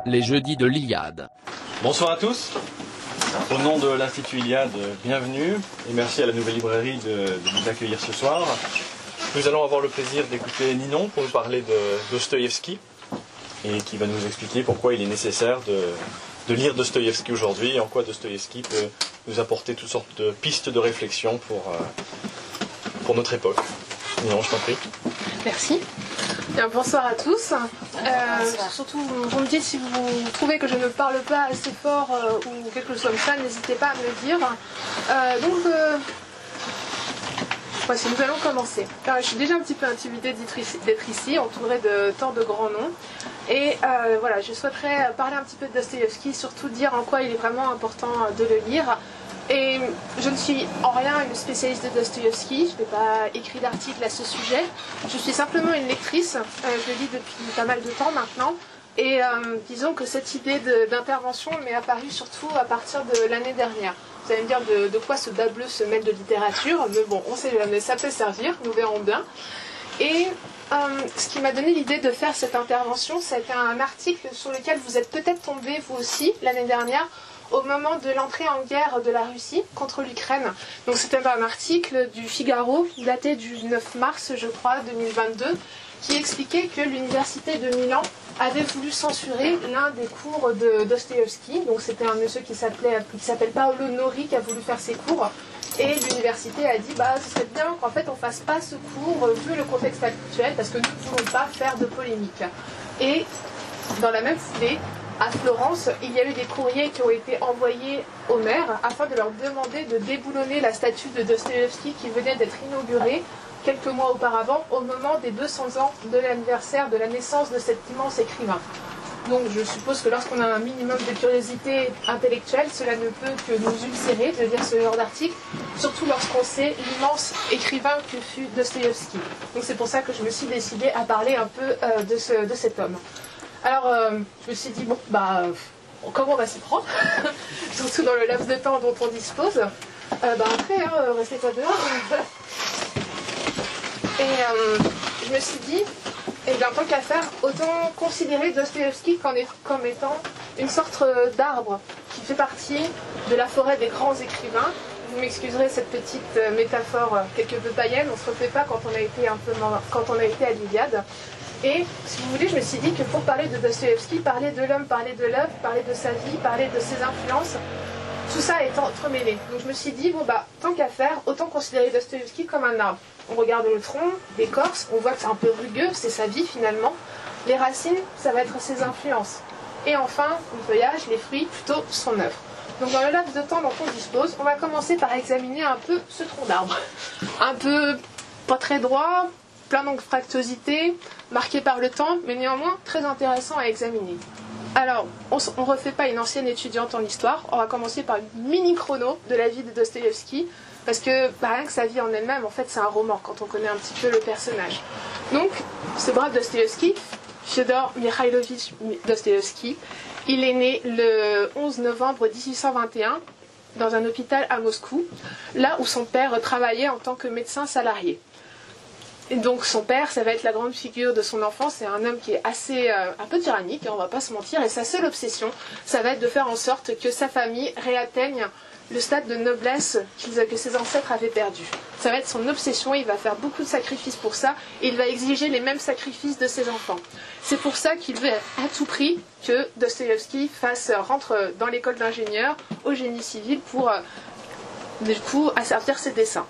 les jeudis de l'Iliade. Bonsoir à tous. Au nom de l'Institut Iliade, bienvenue et merci à la Nouvelle Librairie de nous accueillir ce soir. Nous allons avoir le plaisir d'écouter Ninon pour nous parler de Dostoïevski et qui va nous expliquer pourquoi il est nécessaire de lire Dostoïevski aujourd'hui et en quoi Dostoïevski peut nous apporter toutes sortes de pistes de réflexion pour notre époque. Ninon, je t'en prie. Merci. Bien, bonsoir à tous. Surtout, vous me dites si vous trouvez que je ne parle pas assez fort ou quelque chose comme ça, n'hésitez pas à me le dire. Voici, nous allons commencer. Alors, je suis déjà un petit peu intimidée d'être ici, entourée de tant de grands noms. Et voilà, je souhaiterais parler un petit peu de Dostoïevski, surtout dire en quoi il est vraiment important de le lire. Et je ne suis en rien une spécialiste de Dostoïevski, je n'ai pas écrit d'article à ce sujet. Je suis simplement une lectrice, je lis depuis pas mal de temps maintenant. Et disons que cette idée d'intervention m'est apparue surtout à partir de l'année dernière. Vous allez me dire de quoi ce bas bleu se mêle de littérature, mais bon, on sait jamais, ça peut servir, nous verrons bien. Et ce qui m'a donné l'idée de faire cette intervention, c'était un article sur lequel vous êtes peut-être tombé, vous aussi, l'année dernière, au moment de l'entrée en guerre de la Russie contre l'Ukraine. Donc c'était un article du Figaro, daté du 9 mars, je crois, 2022, qui expliquait que l'université de Milan avait voulu censurer l'un des cours de Dostoïevski. Donc c'était un monsieur qui s'appelle Paolo Nori qui a voulu faire ses cours. Et l'université a dit, ce serait bien qu'en fait on ne fasse pas ce cours vu le contexte actuel, parce que nous ne voulons pas faire de polémique. Et dans la même foulée, à Florence, il y a eu des courriers qui ont été envoyés au maire afin de leur demander de déboulonner la statue de Dostoïevski qui venait d'être inaugurée quelques mois auparavant au moment des 200 ans de l'anniversaire de la naissance de cet immense écrivain. Donc je suppose que lorsqu'on a un minimum de curiosité intellectuelle, cela ne peut que nous ulcérer de lire ce genre d'article, surtout lorsqu'on sait l'immense écrivain que fut Dostoïevski. Donc c'est pour ça que je me suis décidée à parler un peu de cet homme. Alors, je me suis dit, comment on va s'y prendre surtout dans le laps de temps dont on dispose. Après, restez pas dehors. Et je me suis dit, tant qu'à faire, autant considérer Dostoïevski comme étant une sorte d'arbre qui fait partie de la forêt des grands écrivains. Vous m'excuserez cette petite métaphore quelque peu païenne, on ne se refait pas quand on a été à l'Iliade. Et, si vous voulez, je me suis dit que pour parler de Dostoïevski, parler de l'homme, parler de l'œuvre, parler de sa vie, parler de ses influences, tout ça est entremêlé. Donc je me suis dit, tant qu'à faire, autant considérer Dostoïevski comme un arbre. On regarde le tronc, l'écorce, on voit que c'est un peu rugueux, c'est sa vie finalement. Les racines, ça va être ses influences. Et enfin, le feuillage, les fruits, plutôt son œuvre. Donc dans le laps de temps dont on dispose, on va commencer par examiner un peu ce tronc d'arbre. Un peu pas très droit, plein d'anfractuosité, marqué par le temps, mais néanmoins très intéressant à examiner. Alors, on ne refait pas une ancienne étudiante en histoire, on va commencer par une mini-chrono de la vie de Dostoïevski, parce que rien que sa vie en elle-même, en fait, c'est un roman, quand on connaît un petit peu le personnage. Donc, ce brave Dostoïevski, Fyodor Mikhailovitch Dostoïevski, il est né le 11 novembre 1821 dans un hôpital à Moscou, là où son père travaillait en tant que médecin salarié. Et donc son père, ça va être la grande figure de son enfance, c'est un homme qui est assez un peu tyrannique, on va pas se mentir, et sa seule obsession, ça va être de faire en sorte que sa famille réatteigne le stade de noblesse que ses ancêtres avaient perdu. Ça va être son obsession, il va faire beaucoup de sacrifices pour ça, et il va exiger les mêmes sacrifices de ses enfants. C'est pour ça qu'il veut à tout prix que Dostoïevski rentre dans l'école d'ingénieur au génie civil pour, du coup, asservir ses desseins.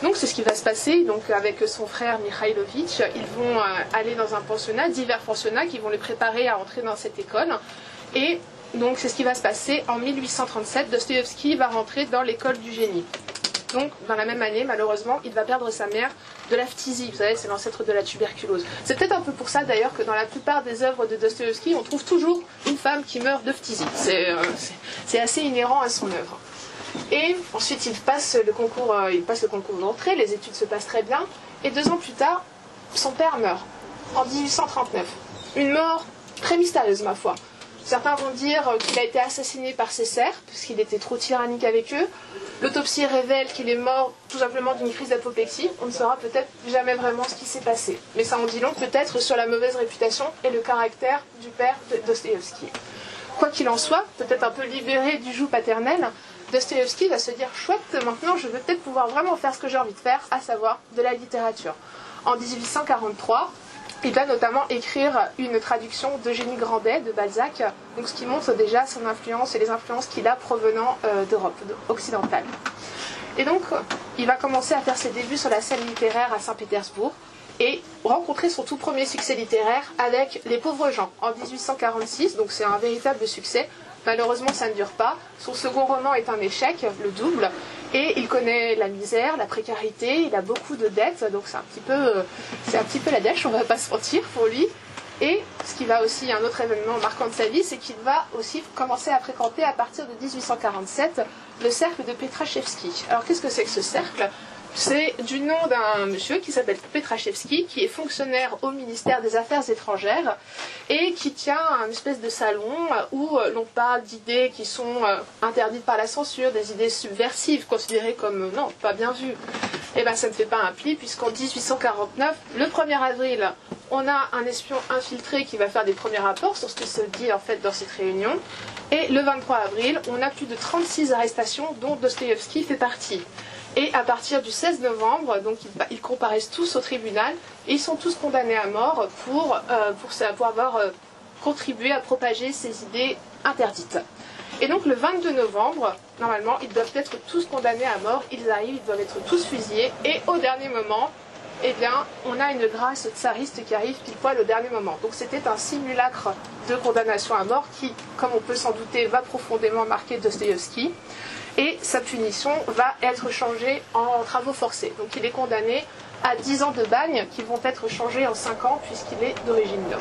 Donc c'est ce qui va se passer. Donc avec son frère Mikhailovitch, ils vont aller dans un pensionnat, divers pensionnats qui vont les préparer à entrer dans cette école. Et donc c'est ce qui va se passer en 1837. Dostoïevski va rentrer dans l'école du génie. Donc dans la même année, malheureusement, il va perdre sa mère de la phtisie. Vous savez, c'est l'ancêtre de la tuberculose. C'est peut-être un peu pour ça d'ailleurs que dans la plupart des œuvres de Dostoïevski, on trouve toujours une femme qui meurt de phtisie. C'est assez inhérent à son œuvre. Et ensuite il passe le concours d'entrée, les études se passent très bien, et 2 ans plus tard, son père meurt, en 1839. Une mort très mystérieuse, ma foi. Certains vont dire qu'il a été assassiné par ses serfs, puisqu'il était trop tyrannique avec eux. L'autopsie révèle qu'il est mort tout simplement d'une crise d'apoplexie. On ne saura peut-être jamais vraiment ce qui s'est passé. Mais ça en dit long peut-être sur la mauvaise réputation et le caractère du père de Dostoïevski. Quoi qu'il en soit, peut-être un peu libéré du joug paternel, Dostoïevski va se dire « Chouette, maintenant je veux peut-être pouvoir vraiment faire ce que j'ai envie de faire, à savoir de la littérature ». En 1843, il va notamment écrire une traduction d'Eugénie Grandet de Balzac, donc ce qui montre déjà son influence et les influences qu'il a provenant d'Europe occidentale. Et donc, il va commencer à faire ses débuts sur la scène littéraire à Saint-Pétersbourg et rencontrer son tout premier succès littéraire avec Les Pauvres gens en 1846, donc c'est un véritable succès. Malheureusement, ça ne dure pas. Son second roman est un échec, Le Double, et il connaît la misère, la précarité, il a beaucoup de dettes, donc c'est un petit peu la dèche, on ne va pas se mentir pour lui. Et ce qui va aussi, un autre événement marquant de sa vie, c'est qu'il va aussi commencer à fréquenter à partir de 1847 le cercle de Petrachevski. Alors qu'est-ce que c'est que ce cercle ? C'est du nom d'un monsieur qui s'appelle Petrachevski, qui est fonctionnaire au ministère des Affaires étrangères et qui tient un espèce de salon où l'on parle d'idées qui sont interdites par la censure, des idées subversives, considérées comme non, pas bien vues. Et bien ça ne fait pas un pli, puisqu'en 1849, le 1er avril, on a un espion infiltré qui va faire des premiers rapports sur ce qui se dit en fait dans cette réunion. Et le 23 avril, on a plus de 36 arrestations dont Dostoïevski fait partie. Et à partir du 16 novembre, donc ils comparaissent tous au tribunal et ils sont tous condamnés à mort pour avoir contribué à propager ces idées interdites. Et donc le 22 novembre, normalement, ils doivent être tous condamnés à mort, ils arrivent, ils doivent être tous fusillés et au dernier moment, eh bien, on a une grâce tsariste qui arrive pile poil au dernier moment. Donc c'était un simulacre de condamnation à mort qui, comme on peut s'en douter, va profondément marquer Dostoïevski. Et sa punition va être changée en travaux forcés. Donc il est condamné à 10 ans de bagne qui vont être changés en 5 ans puisqu'il est d'origine noble.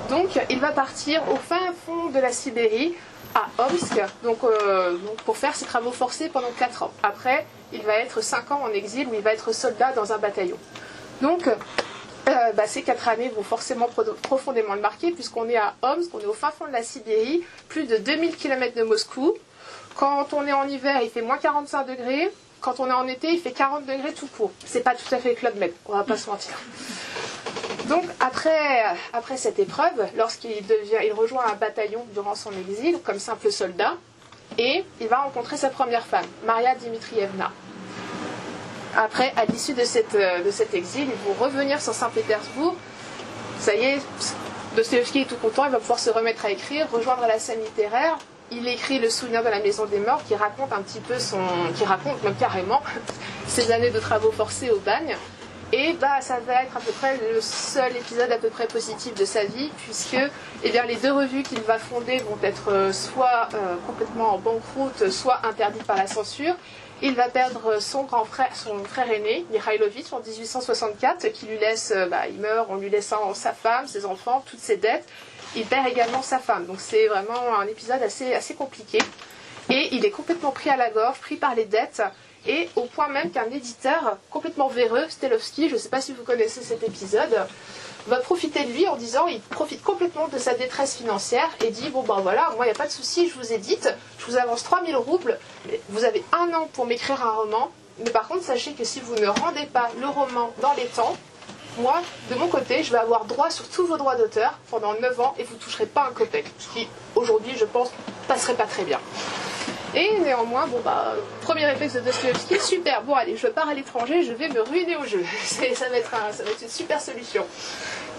Donc il va partir au fin fond de la Sibérie, à Omsk, donc pour faire ses travaux forcés pendant 4 ans. Après, il va être 5 ans en exil où il va être soldat dans un bataillon. Donc ces 4 années vont forcément profondément le marquer puisqu'on est à Omsk, on est au fin fond de la Sibérie, plus de 2000 km de Moscou. Quand on est en hiver, il fait moins 45 degrés. Quand on est en été, il fait 40 degrés tout court. C'est pas tout à fait le Club Med, on va pas se mentir. Donc après cette épreuve, lorsqu'il rejoint un bataillon durant son exil comme simple soldat, et il va rencontrer sa première femme, Maria Dmitrievna. Après, à l'issue de cet exil, ils vont revenir sur Saint-Pétersbourg. Ça y est, Dostoïevski est tout content, il va pouvoir se remettre à écrire, rejoindre la scène littéraire. Il écrit Le Souvenir de la Maison des Morts qui raconte un petit peu qui raconte même carrément ses années de travaux forcés au bagne. Et ça va être à peu près le seul épisode à peu près positif de sa vie, puisque les 2 revues qu'il va fonder vont être soit complètement en banqueroute, soit interdites par la censure. Il va perdre son frère aîné, Mikhailovitch, en 1864, qui lui laisse, il meurt en lui laissant sa femme, ses enfants, toutes ses dettes. Il perd également sa femme, donc c'est vraiment un épisode assez compliqué. Et il est complètement pris à la gorge, pris par les dettes, et au point même qu'un éditeur complètement véreux, Stelovski, je ne sais pas si vous connaissez cet épisode, va profiter de lui en disant, il profite complètement de sa détresse financière et dit, voilà, moi il n'y a pas de souci, je vous édite, je vous avance 3000 roubles, vous avez 1 an pour m'écrire un roman, mais par contre sachez que si vous ne rendez pas le roman dans les temps, moi, de mon côté, je vais avoir droit sur tous vos droits d'auteur pendant 9 ans et vous ne toucherez pas un copec. Ce qui, aujourd'hui, je pense, passerait pas très bien. Et néanmoins, premier réflexe de Dostoïevski, super, allez, je pars à l'étranger, je vais me ruiner au jeu. Ça va être une super solution.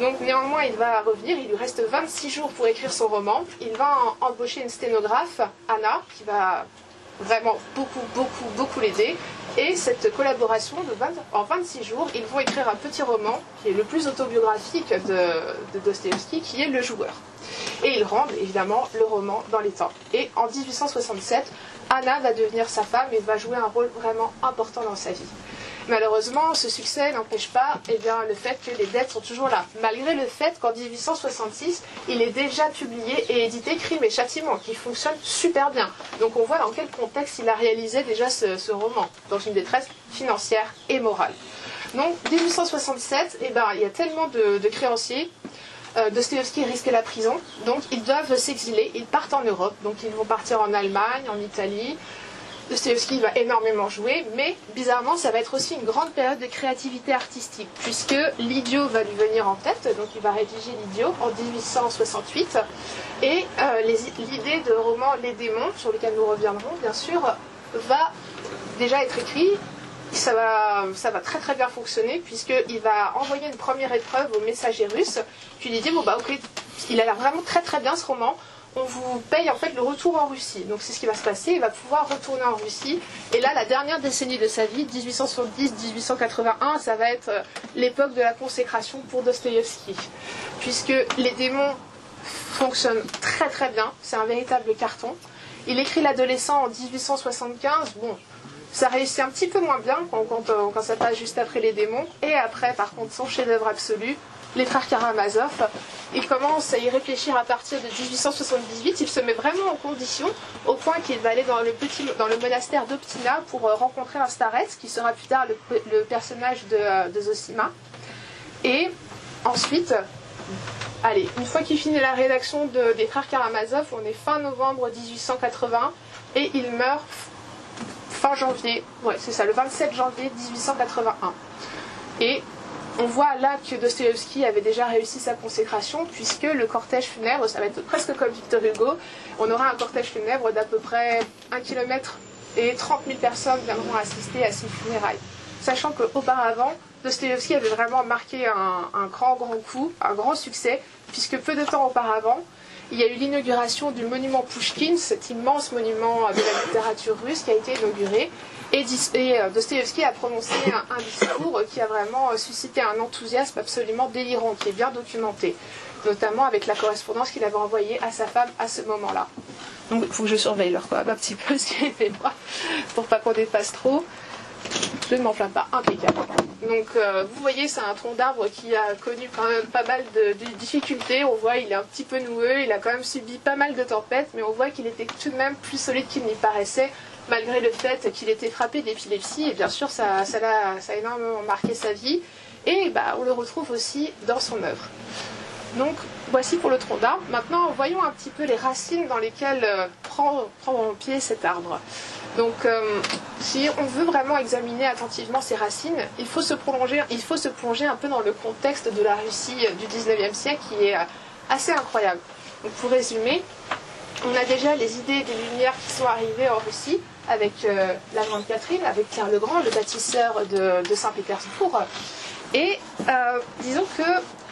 Donc néanmoins, il va revenir, il lui reste 26 jours pour écrire son roman. Il va embaucher une sténographe, Anna, qui va vraiment beaucoup l'aider. Et cette collaboration, en 26 jours, ils vont écrire un petit roman qui est le plus autobiographique de Dostoïevski, qui est Le Joueur. Et ils rendent évidemment le roman dans les temps. Et en 1867, Anna va devenir sa femme et va jouer un rôle vraiment important dans sa vie. Malheureusement, ce succès n'empêche pas le fait que les dettes sont toujours là. Malgré le fait qu'en 1866, il est déjà publié et édité Crime et Châtiment, qui fonctionne super bien. Donc on voit dans quel contexte il a réalisé déjà ce roman, dans une détresse financière et morale. Donc 1867, il y a tellement de créanciers. Dostoïevski risque la prison, donc ils doivent s'exiler, ils partent en Europe, donc ils vont partir en Allemagne, en Italie. Dostoïevski va énormément jouer, mais bizarrement ça va être aussi une grande période de créativité artistique, puisque l'Idiot va lui venir en tête, donc il va rédiger l'Idiot en 1868, et l'idée de roman Les démons, sur lequel nous reviendrons bien sûr, va déjà être écrit. Ça va très très bien fonctionner, puisqu'il va envoyer une première épreuve au messager russe, puis il dit bon bah ok, il a l'air vraiment très très bien ce roman, on vous paye en fait le retour en Russie. Donc c'est ce qui va se passer, il va pouvoir retourner en Russie, et là la dernière décennie de sa vie, 1870-1881, ça va être l'époque de la consécration pour Dostoïevski, puisque Les démons fonctionnent très très bien, c'est un véritable carton. Il écrit L'adolescent en 1875, bon, ça réussit un petit peu moins bien quand ça passe juste après Les démons. Et après, par contre, son chef-d'œuvre absolu, Les frères Karamazov. Il commence à y réfléchir à partir de 1878. Il se met vraiment en condition, au point qu'il va aller dans le monastère d'Optina pour rencontrer un starets, qui sera plus tard le personnage de Zosima. Et ensuite, allez, une fois qu'il finit la rédaction des frères Karamazov, on est fin novembre 1880, et il meurt fin janvier, ouais c'est ça, le 27 janvier 1881. Et on voit là que Dostoïevski avait déjà réussi sa consécration, puisque le cortège funèbre, ça va être presque comme Victor Hugo, on aura un cortège funèbre d'à peu près 1 km et 30 000 personnes viendront assister à ses funérailles. Sachant qu'auparavant, Dostoïevski avait vraiment marqué un grand coup, un grand succès, puisque peu de temps auparavant, il y a eu l'inauguration du monument Pouchkine, cet immense monument de la littérature russe qui a été inauguré. Et Dostoïevski a prononcé un discours qui a vraiment suscité un enthousiasme absolument délirant, qui est bien documenté, notamment avec la correspondance qu'il avait envoyée à sa femme à ce moment-là. Donc il faut que je surveille leur un petit peu ce qu'il fait moi, pour pas qu'on dépasse trop. Je ne m'enflamme pas, impeccable. Donc vous voyez, c'est un tronc d'arbre qui a connu quand même pas mal de difficultés. On voit il est un petit peu noueux, il a quand même subi pas mal de tempêtes, mais on voit qu'il était tout de même plus solide qu'il n'y paraissait, malgré le fait qu'il était frappé d'épilepsie. Et bien sûr, ça a énormément marqué sa vie. Et on le retrouve aussi dans son œuvre. Donc voici pour le tronc d'arbre. Maintenant, voyons un petit peu les racines dans lesquelles prend pied cet arbre. Donc, si on veut vraiment examiner attentivement ces racines, il faut se plonger un peu dans le contexte de la Russie du 19e siècle, qui est assez incroyable. Donc, pour résumer, on a déjà les idées des Lumières qui sont arrivées en Russie, avec la Grande Catherine, avec Pierre le Grand, le bâtisseur de Saint-Pétersbourg. Et disons que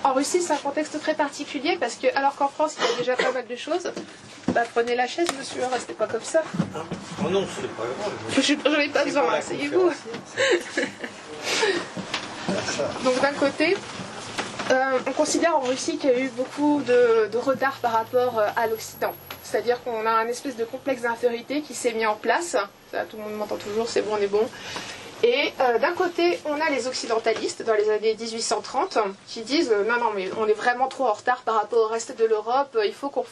en Russie, c'est un contexte très particulier, parce que, alors qu'en France, il y a déjà pas mal de choses. Prenez la chaise, monsieur, restez pas comme ça. Oh non, c'est pas grave. J'en ai pas besoin, asseyez-vous. Donc d'un côté, on considère en Russie qu'il y a eu beaucoup de retard par rapport à l'Occident. C'est-à-dire qu'on a un espèce de complexe d'infériorité qui s'est mis en place. Ça, tout le monde m'entend toujours, c'est bon, on est bon. Et d'un côté, on a les occidentalistes dans les années 1830 qui disent non, mais on est vraiment trop en retard par rapport au reste de l'Europe, il faut qu'on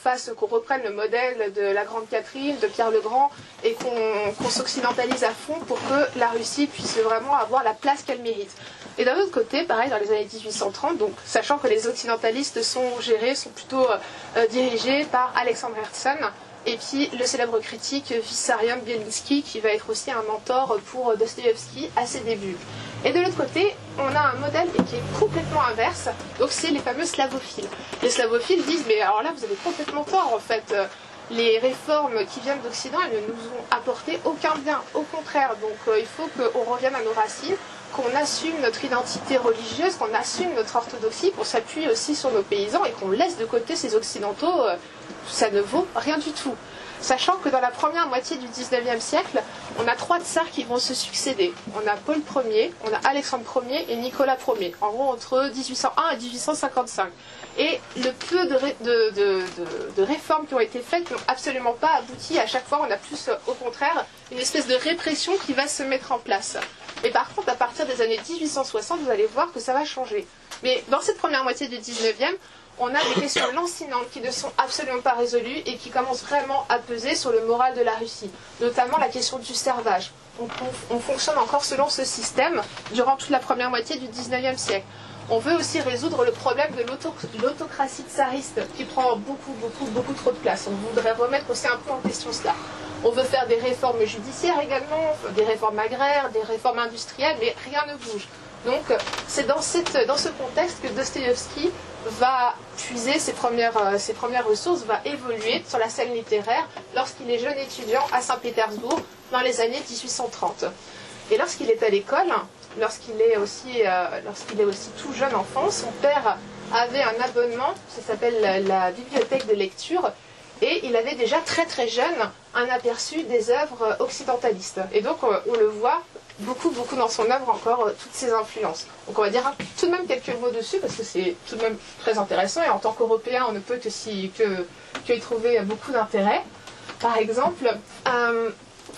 reprenne le modèle de la Grande Catherine, de Pierre le Grand, et qu'on s'occidentalise à fond pour que la Russie puisse vraiment avoir la place qu'elle mérite. Et d'un autre côté, pareil, dans les années 1830, donc, sachant que les occidentalistes sont plutôt dirigés par Alexandre Herzen, et puis le célèbre critique Vissarion Bielinski, qui va être aussi un mentor pour Dostoïevski à ses débuts. Et de l'autre côté, on a un modèle qui est complètement inverse, donc c'est les fameux slavophiles. Les slavophiles disent, mais alors là vous avez complètement tort en fait, les réformes qui viennent d'Occident, elles ne nous ont apporté aucun bien, au contraire, donc il faut qu'on revienne à nos racines, qu'on assume notre identité religieuse, qu'on assume notre orthodoxie, qu'on s'appuie aussi sur nos paysans et qu'on laisse de côté ces occidentaux, ça ne vaut rien du tout. Sachant que dans la première moitié du 19e siècle, on a 3 tsars qui vont se succéder. On a Paul Ier, on a Alexandre Ier et Nicolas Ier, en gros entre 1801 et 1855. Et le peu de réformes qui ont été faites n'ont absolument pas abouti. À chaque fois, on a plus, au contraire, une espèce de répression qui va se mettre en place. Et par contre, à partir des années 1860, vous allez voir que ça va changer. Mais dans cette première moitié du 19e, on a des questions lancinantes qui ne sont absolument pas résolues et qui commencent vraiment à peser sur le moral de la Russie, notamment la question du servage. On fonctionne encore selon ce système durant toute la première moitié du 19e siècle. On veut aussi résoudre le problème de l'autocratie tsariste qui prend beaucoup trop de place. On voudrait remettre aussi un peu en question cela. On veut faire des réformes judiciaires également, des réformes agraires, des réformes industrielles, mais rien ne bouge. Donc c'est dans ce contexte que Dostoïevski va puiser ses premières ressources, va évoluer sur la scène littéraire lorsqu'il est jeune étudiant à Saint-Pétersbourg dans les années 1830. Et lorsqu'il est à l'école, lorsqu'il est aussi tout jeune enfant, son père avait un abonnement, ça s'appelle la bibliothèque de lecture, et il avait déjà très très jeune un aperçu des œuvres occidentalistes. Et donc on le voit beaucoup dans son œuvre encore, toutes ces influences. Donc on va dire tout de même quelques mots dessus, parce que c'est tout de même très intéressant, et en tant qu'Européen, on ne peut que y trouver beaucoup d'intérêt. Par exemple,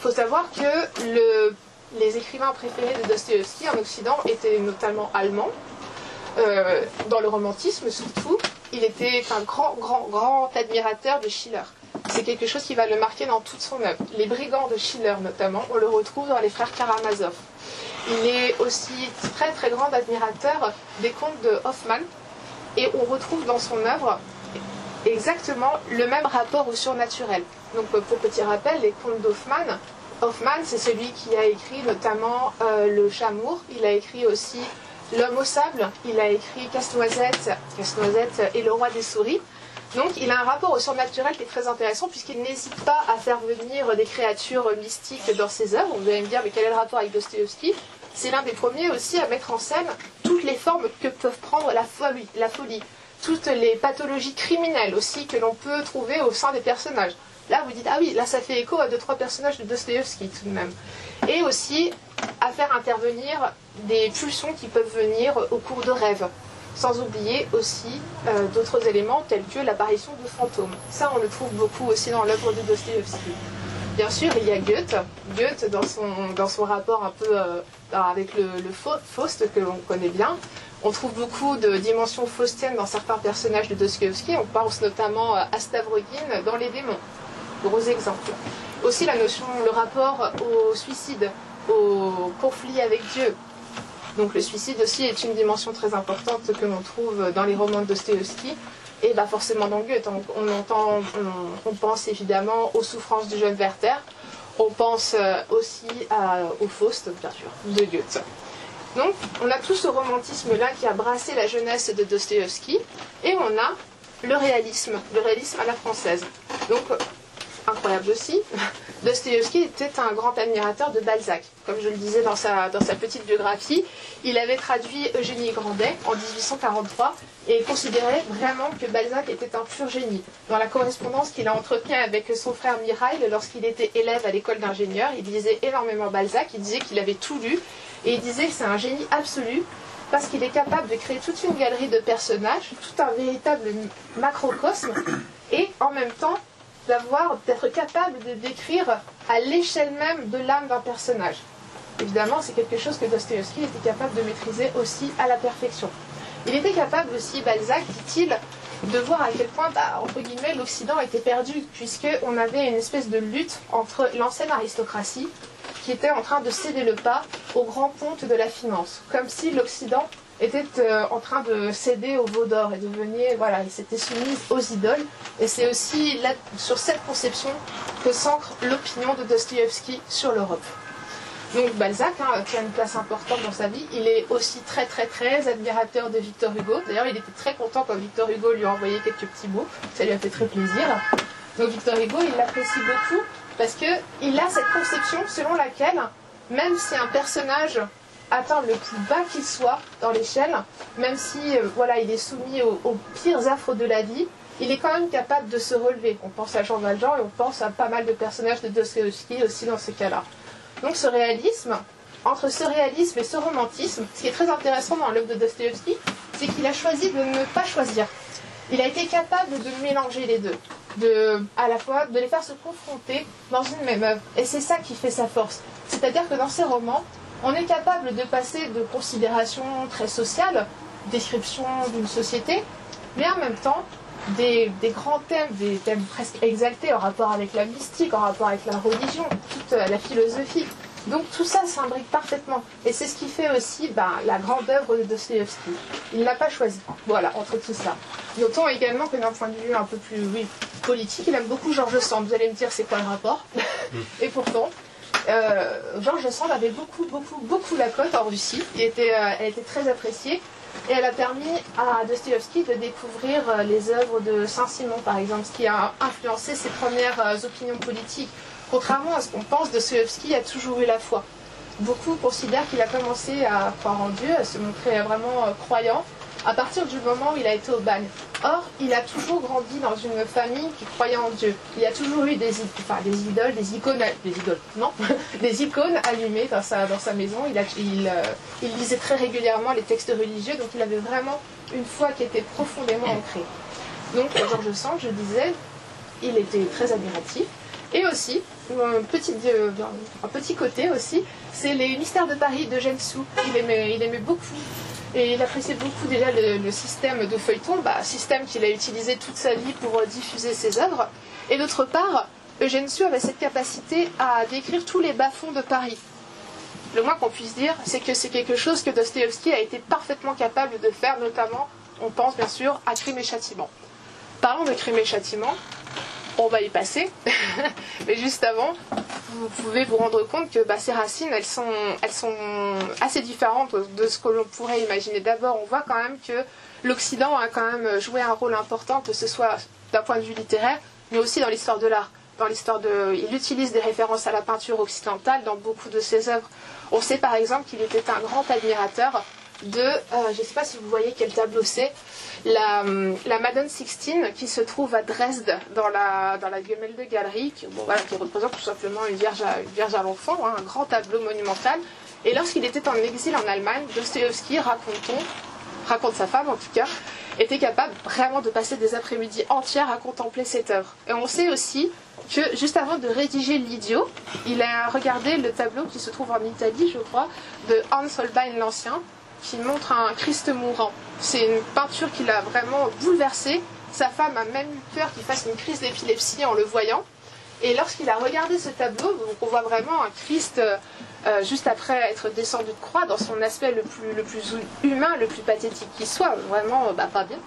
faut savoir que les écrivains préférés de Dostoïevski en Occident étaient notamment allemands. Dans le romantisme surtout, il était un grand admirateur de Schiller. C'est quelque chose qui va le marquer dans toute son œuvre. Les brigands de Schiller notamment, on le retrouve dans les frères Karamazov. Il est aussi très grand admirateur des contes de Hoffmann, et on retrouve dans son œuvre exactement le même rapport au surnaturel. Donc pour petit rappel, les contes d'Hoffmann, c'est celui qui a écrit notamment Le Chamour, il a écrit aussi L'Homme au sable, il a écrit Casse-Noisette et Le Roi des souris. Donc il a un rapport au surnaturel qui est très intéressant, puisqu'il n'hésite pas à faire venir des créatures mystiques dans ses œuvres. Vous allez me dire, mais quel est le rapport avec Dostoïevski? C'est l'un des premiers aussi à mettre en scène toutes les formes que peuvent prendre la folie, toutes les pathologies criminelles aussi que l'on peut trouver au sein des personnages. Là, vous dites, ah oui, là ça fait écho à 2-3 personnages de Dostoïevski tout de même. Et aussi à faire intervenir des pulsions qui peuvent venir au cours de rêves. Sans oublier aussi d'autres éléments tels que l'apparition de fantômes. Ça, on le trouve beaucoup aussi dans l'œuvre de Dostoïevski. Bien sûr, il y a Goethe. Goethe, dans son rapport un peu avec le Faust, que l'on connaît bien, on trouve beaucoup de dimensions faustiennes dans certains personnages de Dostoïevski. On pense notamment à Stavrogin dans Les démons. Gros exemple. Aussi le rapport au suicide, au conflit avec Dieu. Donc le suicide aussi est une dimension très importante que l'on trouve dans les romans de Dostoïevski, et forcément dans Goethe. On pense évidemment aux souffrances du jeune Werther, on pense aussi au Faust, bien sûr, de Goethe. Donc on a tout ce romantisme-là qui a brassé la jeunesse de Dostoïevski, et on a le réalisme à la française. Donc incroyable aussi, Dostoïevski était un grand admirateur de Balzac. Comme je le disais dans sa petite biographie, il avait traduit Eugénie Grandet en 1843 et il considérait vraiment que Balzac était un pur génie. Dans la correspondance qu'il a entretenue avec son frère Mirail lorsqu'il était élève à l'école d'ingénieur, il lisait énormément Balzac, il disait qu'il avait tout lu et il disait que c'est un génie absolu parce qu'il est capable de créer toute une galerie de personnages, tout un véritable macrocosme, et en même temps d'être capable de décrire à l'échelle même de l'âme d'un personnage. Évidemment, c'est quelque chose que Dostoïevski était capable de maîtriser aussi à la perfection. Il était capable aussi, Balzac, dit-il, de voir à quel point, entre guillemets, l'Occident était perdu, puisqu'on avait une espèce de lutte entre l'ancienne aristocratie, qui était en train de céder le pas au grand ponte de la finance, comme si l'Occident était en train de céder au veau d'or et de devenir, il s'était soumis aux idoles. Et c'est aussi là, sur cette conception que s'ancre l'opinion de Dostoïevski sur l'Europe. Donc Balzac, qui a une place importante dans sa vie, il est aussi très admirateur de Victor Hugo. D'ailleurs, il était très content quand Victor Hugo lui a envoyé quelques petits mots. Ça lui a fait très plaisir. Donc Victor Hugo, il l'apprécie beaucoup parce qu'il a cette conception selon laquelle, même si un personnage atteint le plus bas qu'il soit dans l'échelle, même si il est soumis aux pires affres de la vie, il est quand même capable de se relever. On pense à Jean Valjean et on pense à pas mal de personnages de Dostoïevski aussi dans ce cas-là. Donc ce réalisme, entre ce réalisme et ce romantisme, ce qui est très intéressant dans l'œuvre de Dostoïevski, c'est qu'il a choisi de ne pas choisir. Il a été capable de mélanger les deux, à la fois de les faire se confronter dans une même œuvre. Et c'est ça qui fait sa force. C'est-à-dire que dans ses romans, on est capable de passer de considérations très sociales, description d'une société, mais en même temps, des grands thèmes, des thèmes presque exaltés en rapport avec la mystique, en rapport avec la religion, toute la philosophie. Donc tout ça s'imbrique parfaitement. Et c'est ce qui fait aussi la grande œuvre de Dostoïevski. Il ne l'a pas choisi, voilà, entre tout ça. Notons également que d'un point de vue un peu plus politique, il aime beaucoup George Sand. Vous allez me dire c'est quoi le rapport? Et pourtant, George Sand avait beaucoup la cote en Russie. Elle était très appréciée. Et elle a permis à Dostoïevski de découvrir les œuvres de Saint-Simon, par exemple, ce qui a influencé ses premières opinions politiques. Contrairement à ce qu'on pense, Dostoïevski a toujours eu la foi. Beaucoup considèrent qu'il a commencé à croire en Dieu, à se montrer vraiment croyant, à partir du moment où il a été au bagne. Or, il a toujours grandi dans une famille qui croyait en Dieu. Il y a toujours eu des icônes allumées dans sa maison. Il lisait très régulièrement les textes religieux, donc il avait vraiment une foi qui était profondément ancrée. Donc, George Sand, je disais, il était très admiratif. Et aussi, un petit côté aussi, c'est les mystères de Paris d'Eugène Sue. Il aimait beaucoup. Et il appréciait beaucoup déjà le système de feuilleton, système qu'il a utilisé toute sa vie pour diffuser ses œuvres. Et d'autre part, Eugène Sue avait cette capacité à décrire tous les bas-fonds de Paris. Le moins qu'on puisse dire, c'est que c'est quelque chose que Dostoïevski a été parfaitement capable de faire, notamment, on pense bien sûr, à Crime et Châtiment. Parlons de Crime et Châtiment, on va y passer, mais juste avant, vous pouvez vous rendre compte que ces racines, elles sont assez différentes de ce que l'on pourrait imaginer. D'abord, on voit quand même que l'Occident a quand même joué un rôle important, que ce soit d'un point de vue littéraire, mais aussi dans l'histoire de l'art. Il utilise des références à la peinture occidentale dans beaucoup de ses œuvres. On sait par exemple qu'il était un grand admirateur de, je ne sais pas si vous voyez quel tableau c'est, la Madone Sixtine qui se trouve à Dresde dans la Gemäldegalerie, qui représente tout simplement une vierge à l'enfant, un grand tableau monumental. Et lorsqu'il était en exil en Allemagne, Dostoïevski, raconte sa femme en tout cas, était capable vraiment de passer des après-midi entières à contempler cette œuvre. Et on sait aussi que juste avant de rédiger l'Idiot, il a regardé le tableau qui se trouve en Italie, je crois, de Hans Holbein l'Ancien, qui montre un Christ mourant. C'est une peinture qui l'a vraiment bouleversé. Sa femme a même eu peur qu'il fasse une crise d'épilepsie en le voyant. Et lorsqu'il a regardé ce tableau, donc on voit vraiment un Christ juste après être descendu de croix dans son aspect le plus humain, le plus pathétique qui soit, vraiment pas bien,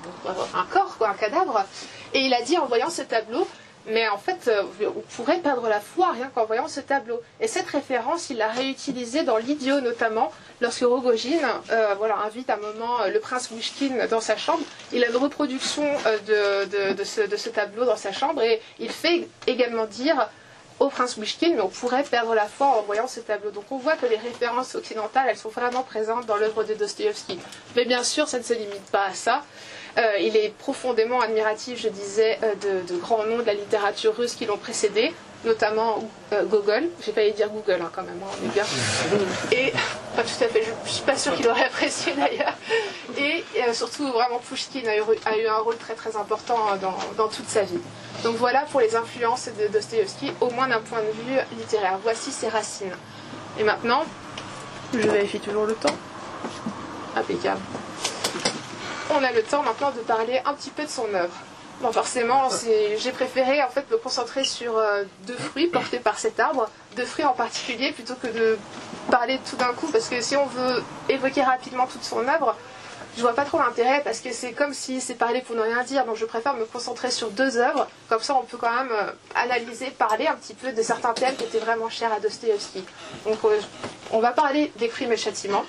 un corps, un cadavre. Et il a dit en voyant ce tableau, mais en fait, on pourrait perdre la foi rien qu'en voyant ce tableau. Et cette référence, il l'a réutilisée dans l'Idiot notamment, lorsque Rogojine invite un moment le prince Mouchkine dans sa chambre. Il a une reproduction de ce tableau dans sa chambre et il fait également dire au prince Mouchkine, mais on pourrait perdre la foi en voyant ce tableau. Donc on voit que les références occidentales, elles sont vraiment présentes dans l'œuvre de Dostoïevski. Mais bien sûr, ça ne se limite pas à ça. Il est profondément admiratif, je disais, de grands noms de la littérature russe qui l'ont précédé, notamment Gogol. J'ai failli dire Google quand même, on est bien. Et, pas tout à fait, je ne suis pas sûre qu'il aurait apprécié d'ailleurs. Et surtout, vraiment, Pouchkine a eu un rôle très très important dans toute sa vie. Donc voilà pour les influences de Dostoïevski, au moins d'un point de vue littéraire. Voici ses racines. Et maintenant, je vérifie toujours le temps. Impeccable. On a le temps maintenant de parler un petit peu de son œuvre. Bon, forcément, j'ai préféré en fait me concentrer sur 2 fruits portés par cet arbre, 2 fruits en particulier, plutôt que de parler tout d'un coup, parce que si on veut évoquer rapidement toute son œuvre, je vois pas trop l'intérêt, parce que c'est comme si c'est parler pour ne rien dire, donc je préfère me concentrer sur 2 œuvres, comme ça on peut quand même analyser, parler un petit peu de certains thèmes qui étaient vraiment chers à Dostoïevski. Donc on va parler des Crimes et Châtiments.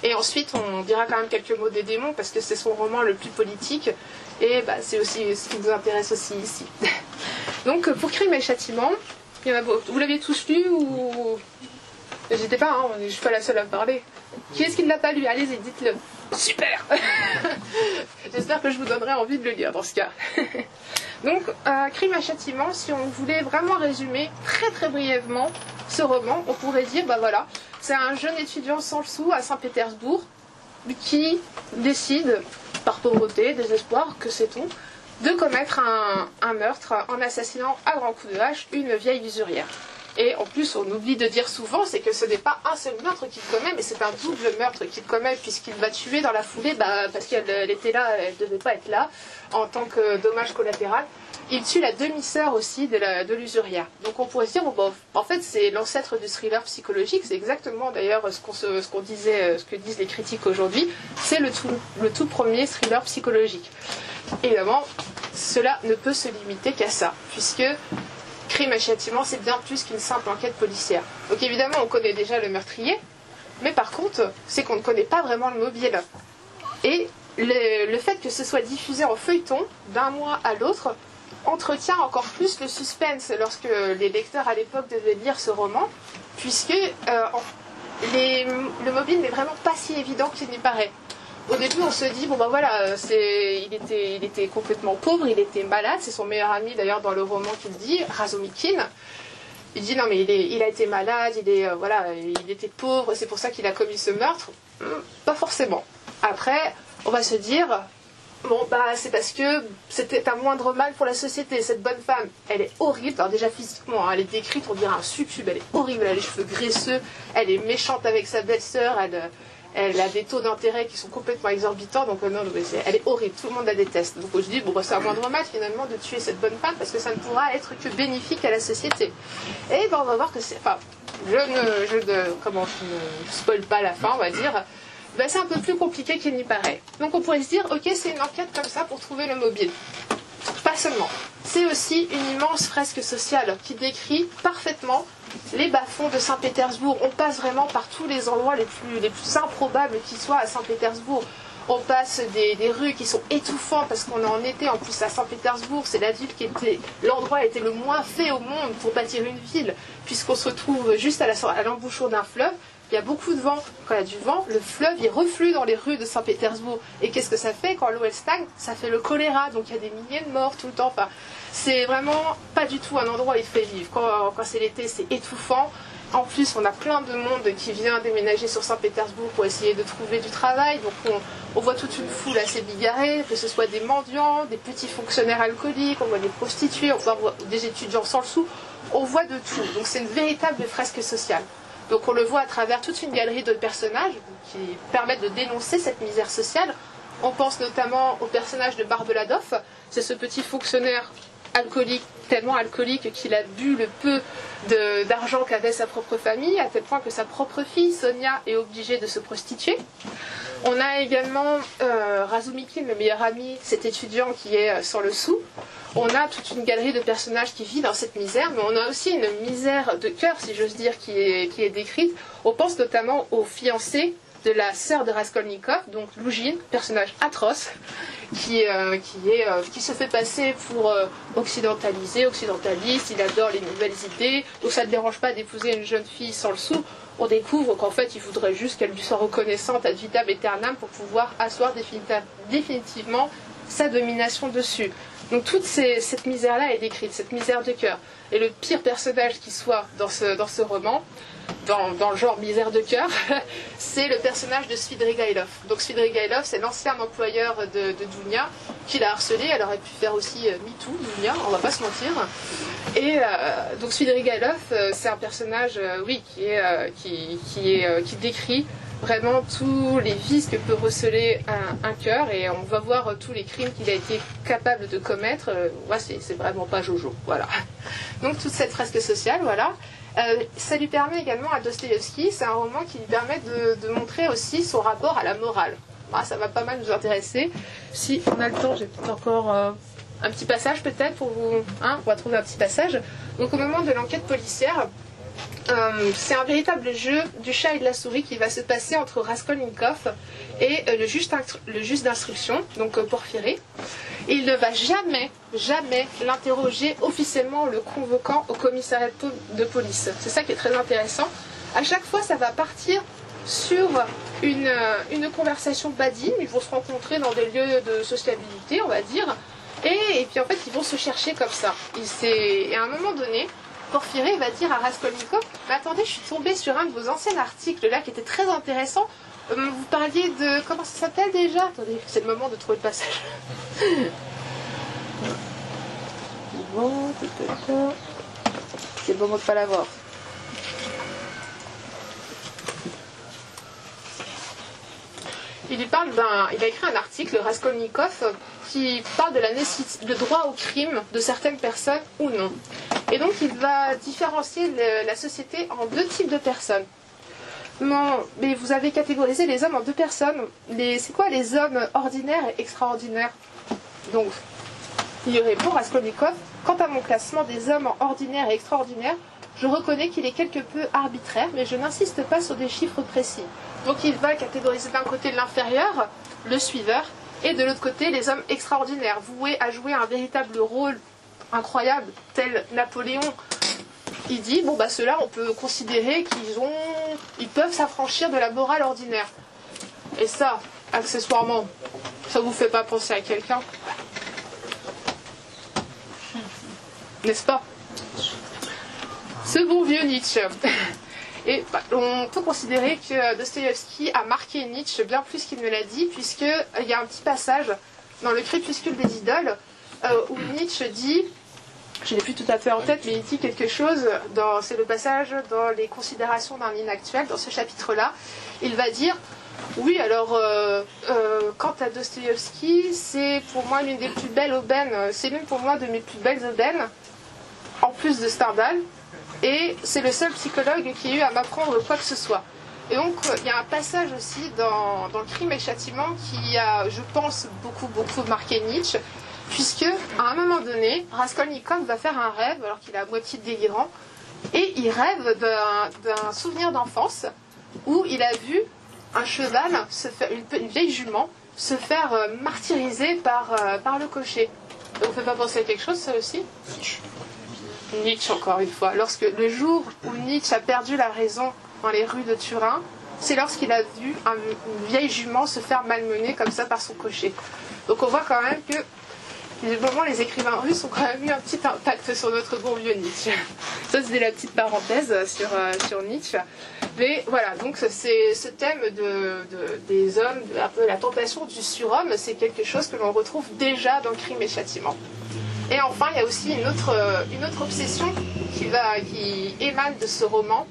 Et ensuite, on dira quand même quelques mots des démons, parce que c'est son roman le plus politique, et c'est aussi ce qui nous intéresse aussi ici. Donc, pour Crimes et Châtiments, vous l'aviez tous lu ou... N'hésitez pas, je ne suis pas la seule à me parler. Qui est-ce qui ne l'a pas lu? Allez-y, dites-le. Super. J'espère que je vous donnerai envie de le lire dans ce cas. Donc, Crimes et Châtiments, si on voulait vraiment résumer très très brièvement ce roman, on pourrait dire, c'est un jeune étudiant sans le sou à Saint-Pétersbourg qui décide, par pauvreté, désespoir, que sait-on, de commettre un meurtre en assassinant à grands coups de hache une vieille usurière. Et en plus, on oublie de dire souvent, c'est que ce n'est pas un seul meurtre qu'il commet, mais c'est un double meurtre qu'il commet, puisqu'il va tuer dans la foulée, parce qu'elle était là, elle ne devait pas être là, en tant que dommage collatéral. il tue la demi-sœur aussi de l'usurière. Donc on pourrait se dire, bon, en fait c'est l'ancêtre du thriller psychologique, c'est exactement d'ailleurs ce que disent les critiques aujourd'hui, c'est le tout premier thriller psychologique. Évidemment, cela ne peut se limiter qu'à ça, puisque Crime et Châtiment, c'est bien plus qu'une simple enquête policière. Donc évidemment, on connaît déjà le meurtrier, mais par contre, c'est qu'on ne connaît pas vraiment le mobile. Et le fait que ce soit diffusé en feuilleton, d'un mois à l'autre, entretient encore plus le suspense lorsque les lecteurs à l'époque devaient lire ce roman, puisque le mobile n'est vraiment pas si évident qu'il n'y paraît. Au début, on se dit, bon ben voilà, il était complètement pauvre, il était malade, c'est son meilleur ami d'ailleurs dans le roman qu'il dit, Razumikin. Il dit non mais il a été malade, il était pauvre, c'est pour ça qu'il a commis ce meurtre. Pas forcément. Après, on va se dire, bon bah c'est parce que c'était un moindre mal pour la société. Cette bonne femme, elle est horrible. Alors déjà physiquement, hein, elle est décrite, on dirait un succube, elle est horrible, elle a les cheveux graisseux, elle est méchante avec sa belle-sœur, elle a des taux d'intérêt qui sont complètement exorbitants, donc non, elle est horrible, tout le monde la déteste. Donc je dis, bon, bah, c'est un moindre mal finalement de tuer cette bonne femme parce que ça ne pourra être que bénéfique à la société. Et ben, on va voir que c'est. Enfin, je ne spoil pas la fin, on va dire. Ben, c'est un peu plus compliqué qu'il n'y paraît. Donc on pourrait se dire, ok, c'est une enquête comme ça pour trouver le mobile. Pas seulement. C'est aussi une immense fresque sociale qui décrit parfaitement les bas-fonds de Saint-Pétersbourg. On passe vraiment par tous les endroits les plus improbables qui soient à Saint-Pétersbourg. On passe des rues qui sont étouffantes parce qu'on est en été. En plus, à Saint-Pétersbourg, c'est la ville l'endroit était le moins fait au monde pour bâtir une ville, puisqu'on se retrouve juste à l'embouchure d'un fleuve. Il y a beaucoup de vent. Quand il y a du vent, le fleuve il reflue dans les rues de Saint-Pétersbourg. Et qu'est-ce que ça fait quand l'eau elle stagne? Ça fait le choléra. Donc il y a des milliers de morts tout le temps. Enfin, c'est vraiment pas du tout un endroit où il fait vivre. Quand c'est l'été, c'est étouffant. En plus, on a plein de monde qui vient déménager sur Saint-Pétersbourg pour essayer de trouver du travail. Donc on voit toute une foule assez bigarrée, que ce soit des mendiants, des petits fonctionnaires alcooliques, on voit des prostituées, on voit des étudiants sans le sou. On voit de tout. Donc c'est une véritable fresque sociale. Donc on le voit à travers toute une galerie de personnages qui permettent de dénoncer cette misère sociale. On pense notamment au personnage de Barbeladoff. C'est ce petit fonctionnaire alcoolique, tellement alcoolique qu'il a bu le peu d'argent qu'avait sa propre famille, à tel point que sa propre fille, Sonia, est obligée de se prostituer. On a également Razumikin, le meilleur ami, cet étudiant qui est sans le sou. On a toute une galerie de personnages qui vit dans cette misère, mais on a aussi une misère de cœur, si j'ose dire, qui est décrite. On pense notamment au fiancé de la sœur de Raskolnikov, donc Lougine, personnage atroce, qui se fait passer pour occidentaliste, il adore les nouvelles idées, donc ça ne dérange pas d'épouser une jeune fille sans le sou. On découvre qu'en fait il voudrait juste qu'elle lui soit reconnaissante ad vitam aeternam pour pouvoir asseoir définitivement sa domination dessus. Donc toute cette misère-là est décrite, cette misère de cœur. Et le pire personnage qui soit dans ce roman, dans le genre misère de cœur, c'est le personnage de Svidrigaïlov. Donc Svidrigaïlov, c'est l'ancien employeur de Dounia qui l'a harcelé. Elle aurait pu faire aussi MeToo, Dounia, on va pas se mentir. Et donc Svidrigaïlov, c'est un personnage, qui décrit vraiment tous les vices que peut receler un cœur, et on va voir tous les crimes qu'il a été capable de commettre. C'est vraiment pas Jojo, voilà. Donc toute cette fresque sociale, voilà. Ça lui permet également à Dostoïevski, c'est un roman qui lui permet de montrer aussi son rapport à la morale. Ça va pas mal nous intéresser. Si on a le temps, j'ai peut-être encore un petit passage peut-être pour vous. On va trouver un petit passage. Donc au moment de l'enquête policière, c'est un véritable jeu du chat et de la souris qui va se passer entre Raskolnikov et le juge d'instruction, donc Porphyri. Et il ne va jamais l'interroger officiellement en le convoquant au commissariat de police. C'est ça qui est très intéressant. À chaque fois, ça va partir sur une conversation badine. Ils vont se rencontrer dans des lieux de sociabilité, on va dire. Et puis en fait, ils vont se chercher comme ça. Et à un moment donné, Porphyri va dire à Raskolnikov, mais attendez, je suis tombée sur un de vos anciens articles là qui était très intéressant. Vous parliez de... Comment ça s'appelle déjà? Attendez, c'est le moment de trouver le passage. C'est le moment de ne pas l'avoir. il a écrit un article, Raskolnikov, qui parle de le droit au crime de certaines personnes ou non. Et donc il va différencier la société en deux types de personnes. Mais vous avez catégorisé les hommes en deux personnes. C'est quoi les hommes ordinaires et extraordinaires? Donc, il répond, Raskolnikov, quant à mon classement des hommes en ordinaire et extraordinaire, je reconnais qu'il est quelque peu arbitraire, mais je n'insiste pas sur des chiffres précis. Donc il va catégoriser d'un côté l'inférieur, le suiveur, et de l'autre côté les hommes extraordinaires, voués à jouer un véritable rôle incroyable, tel Napoléon. Il dit, bon bah ceux-là on peut considérer ils peuvent s'affranchir de la morale ordinaire. Et ça, accessoirement, ça vous fait pas penser à quelqu'un? N'est-ce pas? Ce bon vieux Nietzsche. Et on peut considérer que Dostoïevski a marqué Nietzsche bien plus qu'il ne l'a dit, puisqu'il y a un petit passage dans le Crépuscule des idoles où Nietzsche dit, je ne l'ai plus tout à fait en tête, mais il dit quelque chose, c'est le passage dans les considérations d'un inactuel, dans ce chapitre-là. Il va dire, oui, alors, quant à Dostoïevski, c'est pour moi l'une des plus belles aubaines, c'est l'une pour moi de mes plus belles aubaines, en plus de Stendhal, et c'est le seul psychologue qui ait eu à m'apprendre quoi que ce soit. Et donc, il y a un passage aussi dans Crime et Châtiment qui a, je pense, beaucoup marqué Nietzsche, puisque, à un moment donné, Raskolnikov va faire un rêve, alors qu'il est à moitié délirant, et il rêve d'un souvenir d'enfance où il a vu un cheval, une vieille jument, se faire martyriser par le cocher. Ça vous fait pas penser à quelque chose, ça aussi? Nietzsche, encore une fois. Le jour où Nietzsche a perdu la raison dans les rues de Turin, c'est lorsqu'il a vu une vieille jument se faire malmener comme ça par son cocher. Donc on voit quand même que les écrivains russes ont quand même eu un petit impact sur notre bon vieux Nietzsche. Ça, c'était la petite parenthèse sur Nietzsche. Mais voilà, donc c'est ce thème des hommes, un peu la tentation du surhomme, c'est quelque chose que l'on retrouve déjà dans Crime et Châtiment. Et enfin, il y a aussi une autre obsession qui émane de ce roman.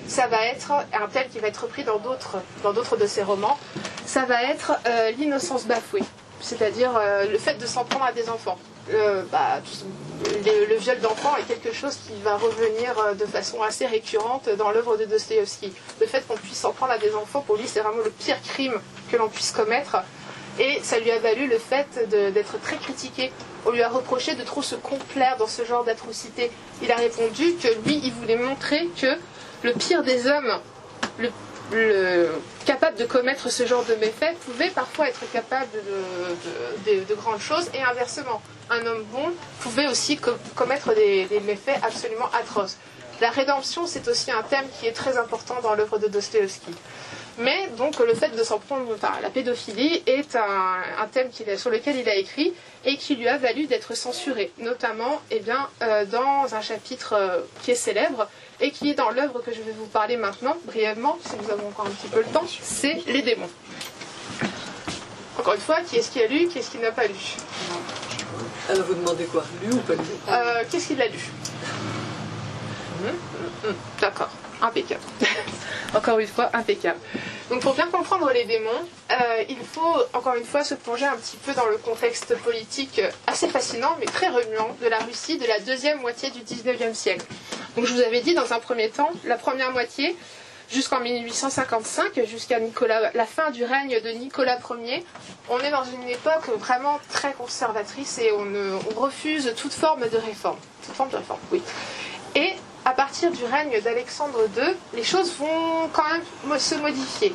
Ça va être un thème qui va être repris dans d'autres de ses romans. Ça va être l'innocence bafouée, c'est-à-dire le fait de s'en prendre à des enfants. Le viol d'enfants est quelque chose qui va revenir de façon assez récurrente dans l'œuvre de Dostoïevski. Le fait qu'on puisse s'en prendre à des enfants, pour lui, c'est vraiment le pire crime que l'on puisse commettre. Et ça lui a valu le fait d'être très critiqué. On lui a reproché de trop se complaire dans ce genre d'atrocité. Il a répondu que lui, il voulait montrer que le pire des hommes, capable de commettre ce genre de méfaits, pouvait parfois être capable de grandes choses, et inversement, un homme bon pouvait aussi commettre des méfaits absolument atroces. La rédemption, c'est aussi un thème qui est très important dans l'œuvre de Dostoïevski. Mais donc le fait de s'en prendre à la pédophilie est un thème sur lequel il a écrit et qui lui a valu d'être censuré, notamment dans un chapitre qui est célèbre et qui est dans l'œuvre que je vais vous parler maintenant, brièvement, si nous avons encore un petit peu le temps, c'est Les démons. Encore une fois, qui est-ce qui a lu, qui est-ce qui n'a pas lu? Alors vous demandez quoi? Lu ou pas lu? Qu'est-ce qu'il a lu? D'accord, impeccable. Encore une fois, impeccable. Donc pour bien comprendre les démons, il faut encore une fois se plonger un petit peu dans le contexte politique assez fascinant, mais très remuant, de la Russie de la deuxième moitié du 19e siècle. Donc je vous avais dit dans un premier temps, la première moitié, jusqu'en 1855, jusqu'à la fin du règne de Nicolas Ier, on est dans une époque vraiment très conservatrice et on refuse toute forme de réforme. Toute forme de réforme, oui. Et à partir du règne d'Alexandre II, les choses vont quand même se modifier.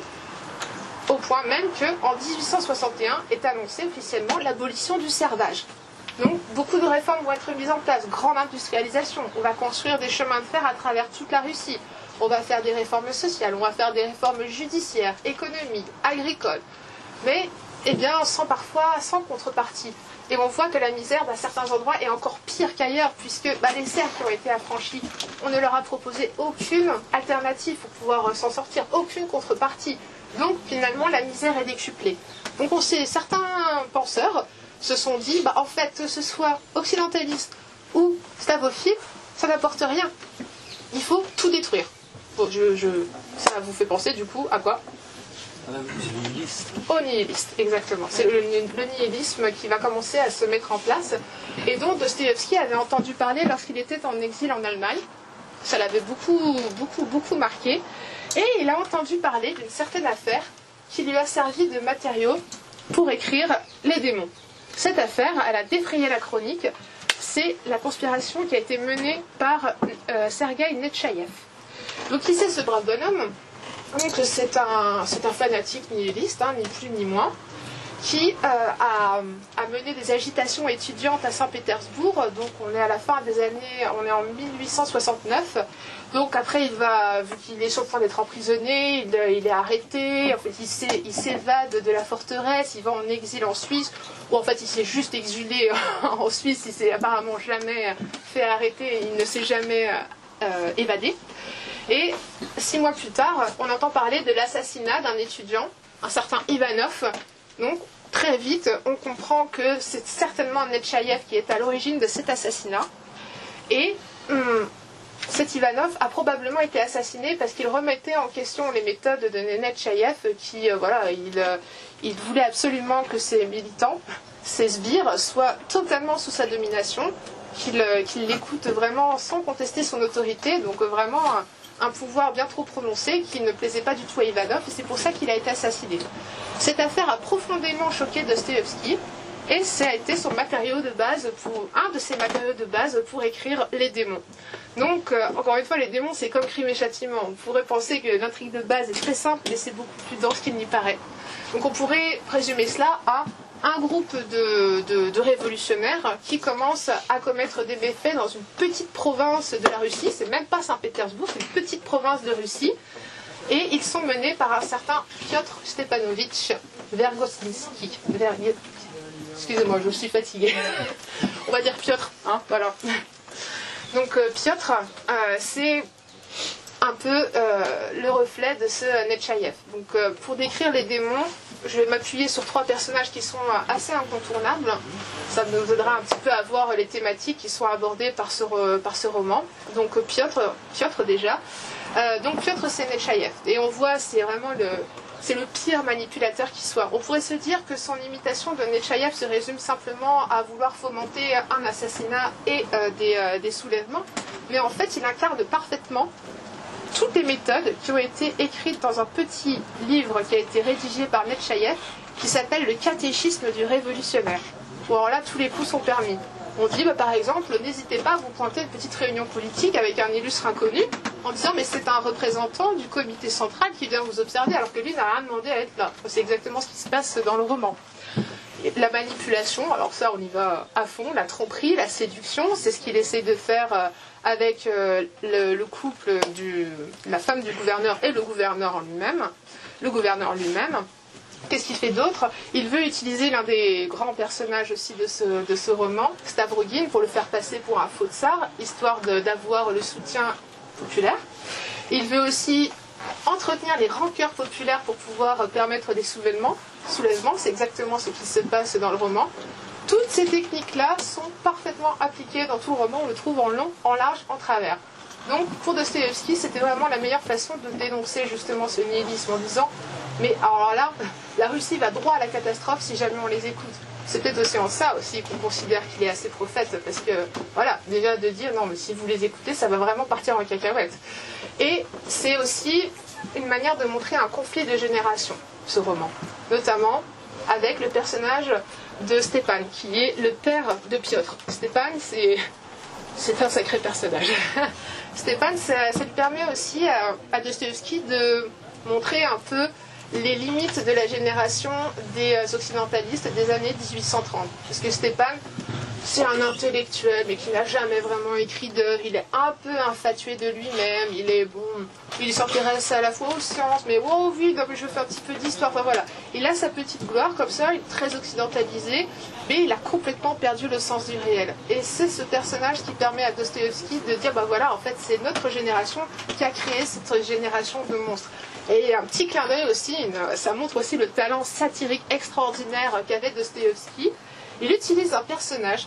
Au point même qu'en 1861 est annoncée officiellement l'abolition du servage. Donc beaucoup de réformes vont être mises en place. Grande industrialisation, on va construire des chemins de fer à travers toute la Russie. On va faire des réformes sociales, on va faire des réformes judiciaires, économiques, agricoles. Mais sans contrepartie. Et on voit que la misère, dans certains endroits, est encore pire qu'ailleurs, puisque les serfs qui ont été affranchis, on ne leur a proposé aucune alternative pour pouvoir s'en sortir, aucune contrepartie. Donc, finalement, la misère est décuplée. Donc, certains penseurs se sont dit, en fait, que ce soit occidentaliste ou slavophile, ça n'apporte rien. Il faut tout détruire. Bon, ça vous fait penser, du coup, à quoi? Au nihiliste, exactement. C'est le nihilisme qui va commencer à se mettre en place et dont Dostoïevski avait entendu parler lorsqu'il était en exil en Allemagne. Ça l'avait beaucoup marqué. Et il a entendu parler d'une certaine affaire qui lui a servi de matériau pour écrire Les démons. Cette affaire, elle a défrayé la chronique. C'est la conspiration qui a été menée par Sergueï Netchaïev. Donc qui c'est ce brave bonhomme? Donc c'est un fanatique nihiliste, ni plus ni moins, qui a mené des agitations étudiantes à Saint-Pétersbourg. Donc on est à la fin des années, on est en 1869. Donc après vu qu'il est sur le point d'être emprisonné, il est arrêté, en fait il s'évade de la forteresse, il va en exil en Suisse, ou en fait il s'est juste exilé en Suisse, il s'est apparemment jamais fait arrêter, il ne s'est jamais évadé. Et 6 mois plus tard, on entend parler de l'assassinat d'un étudiant, un certain Ivanov. Donc très vite, on comprend que c'est certainement Netchaïev qui est à l'origine de cet assassinat. Et cet Ivanov a probablement été assassiné parce qu'il remettait en question les méthodes de Netchaïev qui, il voulait absolument que ses militants, ses sbires, soient totalement sous sa domination, qu'il l'écoute vraiment sans contester son autorité, donc vraiment un pouvoir bien trop prononcé qui ne plaisait pas du tout à Ivanov, et c'est pour ça qu'il a été assassiné. Cette affaire a profondément choqué Dostoïevski, et ça a été son matériau de base un de ses matériaux de base pour écrire Les démons. Donc, encore une fois, Les démons, c'est comme Crime et Châtiment. On pourrait penser que l'intrigue de base est très simple, mais c'est beaucoup plus dense qu'il n'y paraît. Donc on pourrait présumer cela à un groupe de révolutionnaires qui commencent à commettre des méfaits dans une petite province de la Russie. C'est même pas Saint-Pétersbourg, c'est une petite province de Russie. Et ils sont menés par un certain Piotr Stepanovitch Vergostinsky. Excusez-moi, je suis fatiguée. On va dire Piotr, voilà. Donc Piotr, c'est un peu le reflet de ce Netchaïev. Donc pour décrire les démons, je vais m'appuyer sur 3 personnages qui sont assez incontournables. Ça nous aidera un petit peu à voir les thématiques qui sont abordées par ce roman. Donc Piotr déjà. Donc Piotr, c'est Netchaïev. Et on voit, c'est vraiment c'est le pire manipulateur qui soit. On pourrait se dire que son imitation de Netchaïev se résume simplement à vouloir fomenter un assassinat et des soulèvements. Mais en fait, il incarne parfaitement toutes les méthodes qui ont été écrites dans un petit livre qui a été rédigé par Netchaïev, qui s'appelle Le catéchisme du révolutionnaire. Bon, alors là, tous les coups sont permis. On dit, par exemple, n'hésitez pas à vous pointer une petite réunion politique avec un illustre inconnu, en disant, mais c'est un représentant du comité central qui vient vous observer, alors que lui n'a rien demandé à être là. C'est exactement ce qui se passe dans le roman. Et la manipulation, alors ça, on y va à fond, la tromperie, la séduction, c'est ce qu'il essaie de faire avec le couple la femme du gouverneur et le gouverneur lui-même. Qu'est-ce qu'il fait d'autre? Il veut utiliser l'un des grands personnages aussi de ce roman, Stavrogin, pour le faire passer pour un faux tsar, histoire d'avoir le soutien populaire. Il veut aussi entretenir les rancœurs populaires pour pouvoir permettre des soulèvements, c'est exactement ce qui se passe dans le roman. Toutes ces techniques-là sont parfaitement appliquées dans tout le roman, on le trouve en long, en large, en travers. Donc pour Dostoïevski, c'était vraiment la meilleure façon de dénoncer justement ce nihilisme en disant « Mais alors là, la Russie va droit à la catastrophe si jamais on les écoute ». C'est peut-être aussi en ça aussi qu'on considère qu'il est assez prophète, parce que voilà, déjà de dire « Non, mais si vous les écoutez, ça va vraiment partir en cacahuète ». Et c'est aussi une manière de montrer un conflit de génération, ce roman, notamment avec le personnage de Stepan, qui est le père de Piotr. Stepan, c'est un sacré personnage. Stepan, ça lui permet aussi à Dostoïevski de montrer un peu les limites de la génération des occidentalistes des années 1830. Parce que Stepan, c'est un intellectuel, mais qui n'a jamais vraiment écrit d'œuvre. Il est un peu infatué de lui-même. Il s'intéresse à la fois aux sciences, mais oh oui, non, mais je fais un petit peu d'histoire. Enfin voilà. Il a sa petite gloire comme ça, il est très occidentalisé, mais il a complètement perdu le sens du réel. Et c'est ce personnage qui permet à Dostoïevski de dire, voilà, en fait, c'est notre génération qui a créé cette génération de monstres. Et un petit clin d'œil aussi, ça montre aussi le talent satirique extraordinaire qu'avait Dostoïevski. Il utilise un personnage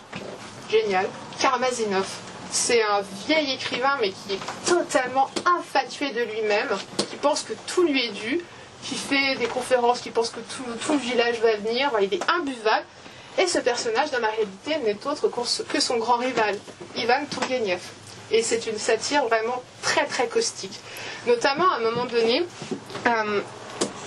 génial, Karmazinov. C'est un vieil écrivain, mais qui est totalement infatué de lui-même, qui pense que tout lui est dû, qui fait des conférences, qui pense que tout le village va venir, enfin, il est imbuvable. Et ce personnage, dans la réalité, n'est autre que son grand rival, Ivan Tourgueniev. Et c'est une satire vraiment très très caustique. Notamment, à un moment donné,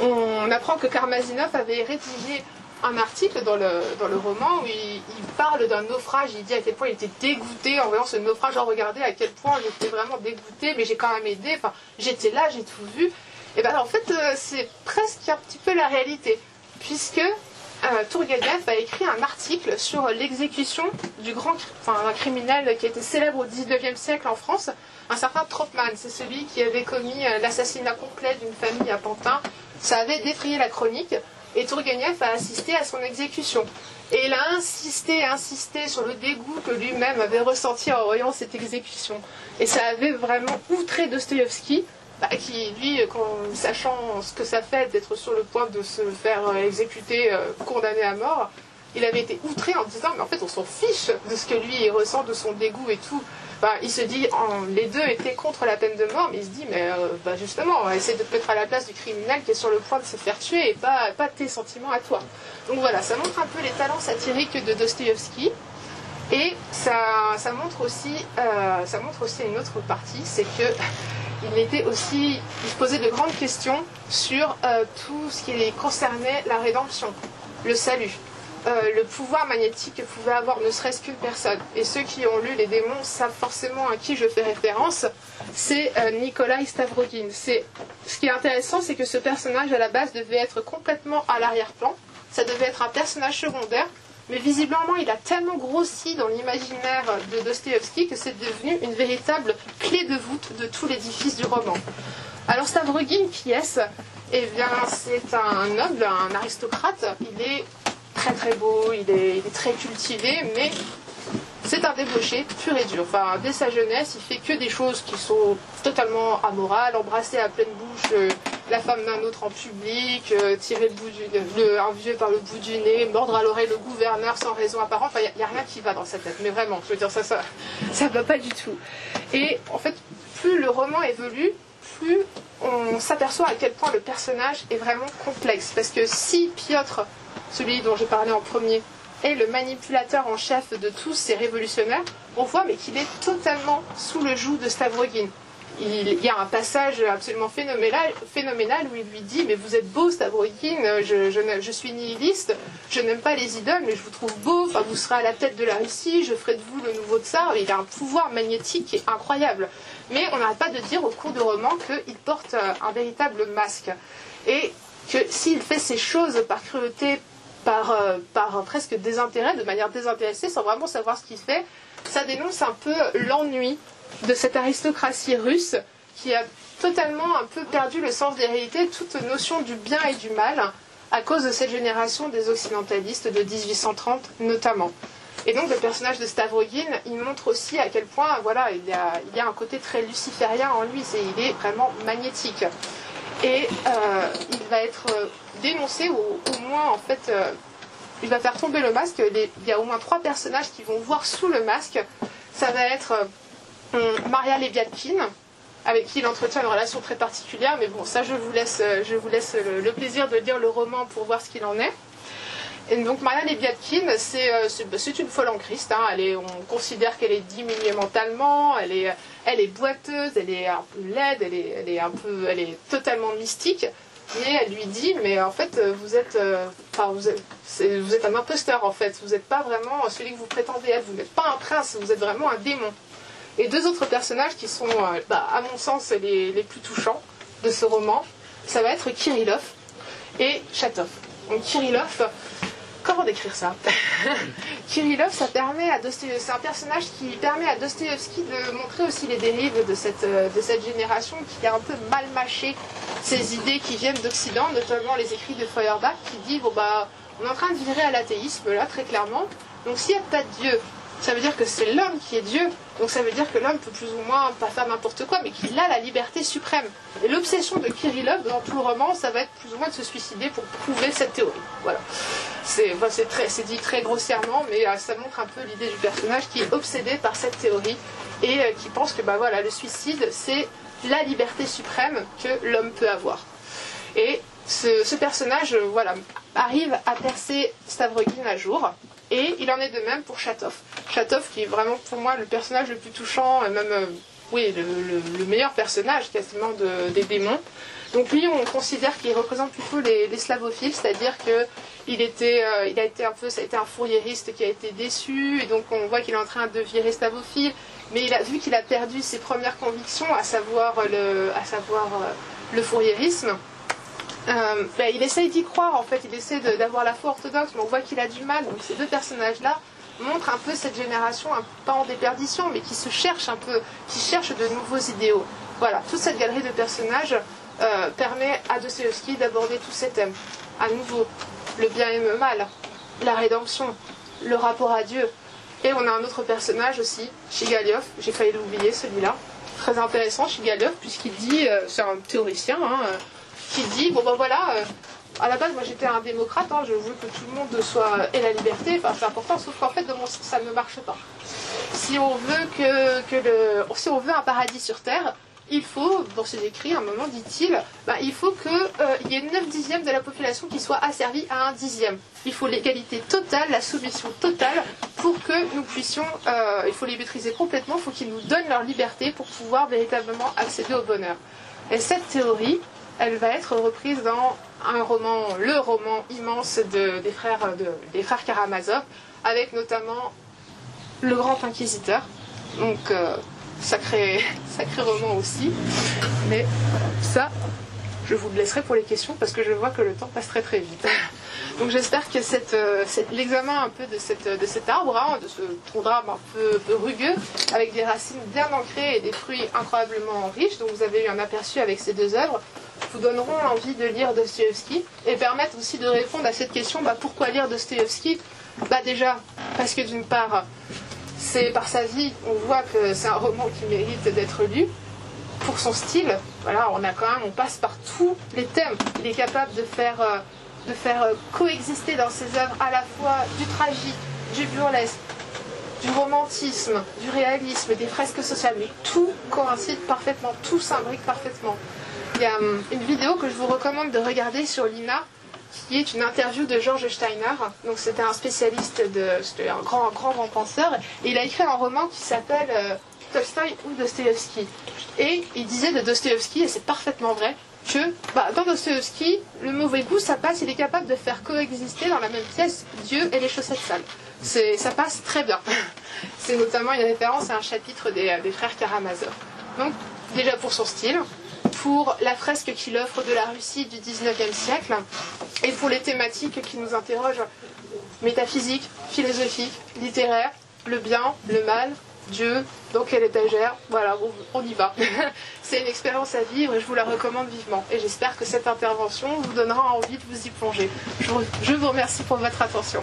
on apprend que Karmazinov avait rédigé un article dans le roman où il parle d'un naufrage. Il dit à quel point il était dégoûté en voyant ce naufrage. Oh, regardez à quel point j'étais vraiment dégoûté, mais j'ai quand même aidé. Enfin, j'étais là, j'ai tout vu. Et bien en fait, c'est presque un petit peu la réalité, puisque Tourgueniev a écrit un article sur l'exécution un criminel qui était célèbre au XIXe siècle en France, un certain Troppmann. C'est celui qui avait commis l'assassinat complet d'une famille à Pantin. Ça avait défrayé la chronique. Et Tourgueniev a assisté à son exécution. Et il a insisté sur le dégoût que lui-même avait ressenti en voyant cette exécution. Et ça avait vraiment outré Dostoïevski, qui, lui, sachant ce que ça fait d'être sur le point de se faire exécuter, condamné à mort, il avait été outré en disant, mais en fait, on s'en fiche de ce que lui ressent, de son dégoût et tout. Il se dit, les deux étaient contre la peine de mort, mais il se dit, mais justement, on va essayer de te mettre à la place du criminel qui est sur le point de se faire tuer et pas tes sentiments à toi. Donc voilà, ça montre un peu les talents satiriques de Dostoïevski. Et ça montre aussi une autre partie, c'est que il se posait de grandes questions sur tout ce qui concernait la rédemption, le salut. Le pouvoir magnétique que pouvait avoir ne serait-ce qu'une personne. Et ceux qui ont lu Les démons savent forcément à qui je fais référence, c'est Nikolai Stavrogin. Ce qui est intéressant, c'est que ce personnage à la base devait être complètement à l'arrière-plan, ça devait être un personnage secondaire, mais visiblement il a tellement grossi dans l'imaginaire de Dostoïevski que c'est devenu une véritable clé de voûte de tout l'édifice du roman. Alors Stavrogin, qui est-ce ? Eh bien, c'est un noble, un aristocrate. Il est très très beau, il est très cultivé, mais c'est un débauché pur et dur. Enfin, dès sa jeunesse, il fait que des choses qui sont totalement amorales, embrasser à pleine bouche la femme d'un autre en public, tirer un vieux par le bout du nez, mordre à l'oreille le gouverneur sans raison apparente. Enfin, il n'y a rien qui va dans sa tête, mais vraiment, je veux dire, ça va pas du tout. Et en fait, plus le roman évolue, plus on s'aperçoit à quel point le personnage est vraiment complexe. Parce que si Piotr, celui dont j'ai parlé en premier, est le manipulateur en chef de tous ces révolutionnaires, on voit mais qu'il est totalement sous le joug de Stavrogin. Il y a un passage absolument phénoménal où il lui dit « Mais vous êtes beau, Stavrogin, je suis nihiliste, je n'aime pas les idoles, mais je vous trouve beau, enfin, vous serez à la tête de la Russie, je ferai de vous le nouveau tsar. » Il a un pouvoir magnétique qui est incroyable. Mais on n'arrête pas de dire au cours du roman qu'il porte un véritable masque. Et que s'il fait ces choses par cruauté, par presque désintérêt, de manière désintéressée, sans vraiment savoir ce qu'il fait, ça dénonce un peu l'ennui de cette aristocratie russe qui a totalement un peu perdu le sens des réalités, toute notion du bien et du mal, à cause de cette génération des occidentalistes de 1830 notamment. Et donc le personnage de Stavrogin, il montre aussi à quel point, voilà, il y a un côté très luciférien en lui, il est vraiment magnétique. Et il va être dénoncé, ou au moins, en fait, il va faire tomber le masque. Il y a au moins 3 personnages qui vont voir sous le masque. Ça va être Maria Leviatkin, avec qui il entretient une relation très particulière, mais bon, ça je vous laisse le plaisir de lire le roman pour voir ce qu'il en est. Et donc Maria Leviatkin, c'est une folle en Christ, hein. On considère qu'elle est diminuée mentalement, elle est boiteuse, elle est un peu laide, elle est totalement mystique. Et elle lui dit, mais en fait, vous êtes un imposteur en fait, vous n'êtes pas vraiment celui que vous prétendez être, vous n'êtes pas un prince, vous êtes vraiment un démon. Et 2 autres personnages qui sont, à mon sens, les plus touchants de ce roman, ça va être Kirillov et Chatov. Donc Kirillov, comment décrire ça? Kirillov, c'est un personnage qui permet à Dostoïevski de montrer aussi les dérives de cette génération qui a un peu mal mâché ces idées qui viennent d'Occident, notamment les écrits de Feuerbach, qui dit on est en train de virer à l'athéisme là, très clairement. Donc s'il n'y a pas de Dieu, ça veut dire que c'est l'homme qui est Dieu. Donc ça veut dire que l'homme peut plus ou moins pas faire n'importe quoi, mais qu'il a la liberté suprême. Et l'obsession de Kirillov dans tout le roman, ça va être plus ou moins de se suicider pour prouver cette théorie. Voilà. C'est dit très grossièrement, mais ça montre un peu l'idée du personnage qui est obsédé par cette théorie et qui pense que le suicide, c'est la liberté suprême que l'homme peut avoir. Et ce personnage voilà, arrive à percer Stavrogin à jour. Et il en est de même pour Chatov. Chatov qui est vraiment pour moi le personnage le plus touchant, et même oui, le meilleur personnage quasiment des démons. Donc lui, on considère qu'il représente plutôt les slavophiles, c'est-à-dire que ça a été un fourriériste qui a été déçu, et donc on voit qu'il est en train de virer slavophile, mais vu qu'il a perdu ses premières convictions, à savoir le fourriérisme, il essaye d'y croire, en fait, il essaie d'avoir la foi orthodoxe, mais on voit qu'il a du mal. Donc ces deux personnages-là montrent un peu cette génération, pas en déperdition, mais qui se cherche un peu, qui cherche de nouveaux idéaux. Voilà, toute cette galerie de personnages permet à Dostoïevski d'aborder tous ces thèmes. À nouveau, le bien et le mal, la rédemption, le rapport à Dieu. Et on a un autre personnage aussi, Shigaliov, j'ai failli l'oublier celui-là. Très intéressant, Shigaliov, puisqu'il dit, c'est un théoricien, qui dit, bon ben voilà, à la base moi j'étais un démocrate, je veux que tout le monde ait la liberté, enfin c'est important, sauf qu'en fait de mon sens ça ne marche pas. Si on veut si on veut un paradis sur terre, il faut, dans ses écrits, à un moment dit-il, il faut qu'il y ait 9/10 de la population qui soit asservie à 1/10. Il faut l'égalité totale, la soumission totale, pour que nous puissions, il faut les maîtriser complètement, il faut qu'ils nous donnent leur liberté pour pouvoir véritablement accéder au bonheur. Et cette théorie, elle va être reprise dans le roman immense des frères Karamazov, avec notamment Le Grand Inquisiteur. Donc, sacré roman aussi. Mais ça, je vous le laisserai pour les questions, parce que je vois que le temps passe très très vite. Donc j'espère que l'examen un peu de cet arbre, de ce tronc d'arbre un peu rugueux, avec des racines bien ancrées et des fruits incroyablement riches, dont vous avez eu un aperçu avec ces deux œuvres, vous donneront envie de lire Dostoïevski et permettent aussi de répondre à cette question, pourquoi lire Dostoïevski ? Déjà, parce que d'une part, c'est par sa vie, on voit que c'est un roman qui mérite d'être lu. Pour son style, voilà, on passe par tous les thèmes. Il est capable de faire coexister dans ses œuvres à la fois du tragique, du burlesque, du romantisme, du réalisme, des fresques sociales, mais tout coïncide parfaitement, tout s'imbrique parfaitement. Il y a une vidéo que je vous recommande de regarder sur l'INA, qui est une interview de George Steiner. Donc c'était un spécialiste, c'était un grand penseur, et il a écrit un roman qui s'appelle Tolstoï ou Dostoïevski. Et il disait de Dostoïevski, et c'est parfaitement vrai, que dans Dostoïevski, le mauvais goût, ça passe, il est capable de faire coexister dans la même pièce Dieu et les chaussettes sales. Ça passe très bien. C'est notamment une référence à un chapitre des frères Karamazov. Donc, déjà pour son style, pour la fresque qu'il offre de la Russie du 19e siècle, et pour les thématiques qui nous interrogent, métaphysiques, philosophiques, littéraires, le bien, le mal, Dieu, dans quelle étagère, voilà, on y va. C'est une expérience à vivre et je vous la recommande vivement. Et j'espère que cette intervention vous donnera envie de vous y plonger. Je vous remercie pour votre attention.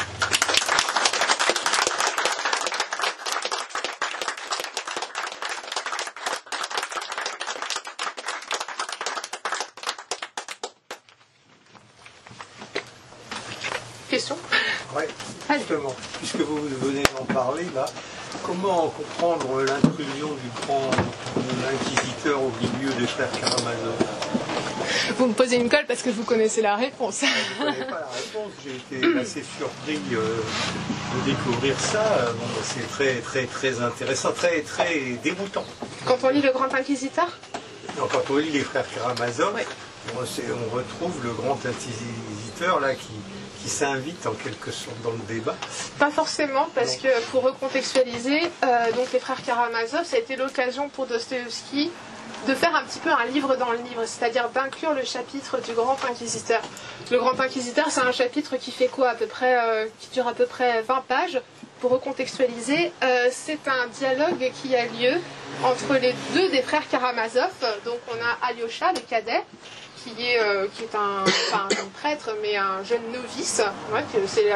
Question ? Oui, justement, puisque vous venez d'en parler, là, comment comprendre l'intrusion du grand inquisiteur au milieu des frères Karamazov ? Vous me posez une colle parce que vous connaissez la réponse. Je ne connais pas la réponse, j'ai été assez surpris de découvrir ça. C'est très, très, très intéressant, très, très déroutant. Quand on lit Le Grand Inquisiteur ? Non, quand on lit les frères Karamazov, oui. on retrouve le grand inquisiteur là qui s'invite en quelque sorte dans le débat. Pas forcément, parce que pour recontextualiser, donc les frères Karamazov, ça a été l'occasion pour Dostoïevski de faire un petit peu un livre dans le livre, c'est-à-dire d'inclure le chapitre du Grand Inquisiteur. Le Grand Inquisiteur, c'est un chapitre qui fait quoi, qui dure à peu près 20 pages. Pour recontextualiser, c'est un dialogue qui a lieu entre les deux des frères Karamazov. Donc on a Alyosha, le cadet, qui est un prêtre, mais un jeune novice. Ouais,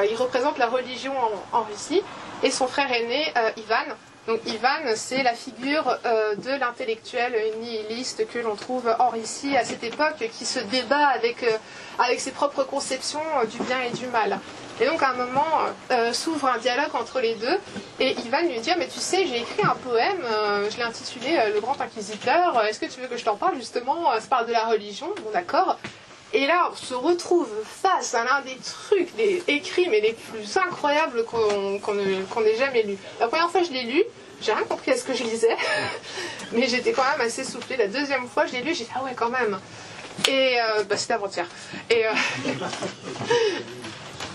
il représente la religion en Russie. Et son frère aîné, Ivan. Donc Ivan, c'est la figure de l'intellectuel nihiliste que l'on trouve en Russie à cette époque, qui se débat avec ses propres conceptions du bien et du mal. Et donc à un moment s'ouvre un dialogue entre les deux, et Ivan lui dit mais tu sais, j'ai écrit un poème, je l'ai intitulé Le Grand Inquisiteur, est-ce que tu veux que je t'en parle justement, ça parle de la religion, bon d'accord. Et là, on se retrouve face à l'un des trucs, des écrits, mais les plus incroyables qu'on ait jamais lus. La première fois, je l'ai lu, j'ai rien compris à ce que je lisais, mais j'étais quand même assez soufflée. La deuxième fois, je l'ai lu, j'ai dit ah ouais, quand même. Et c'était avant-hier.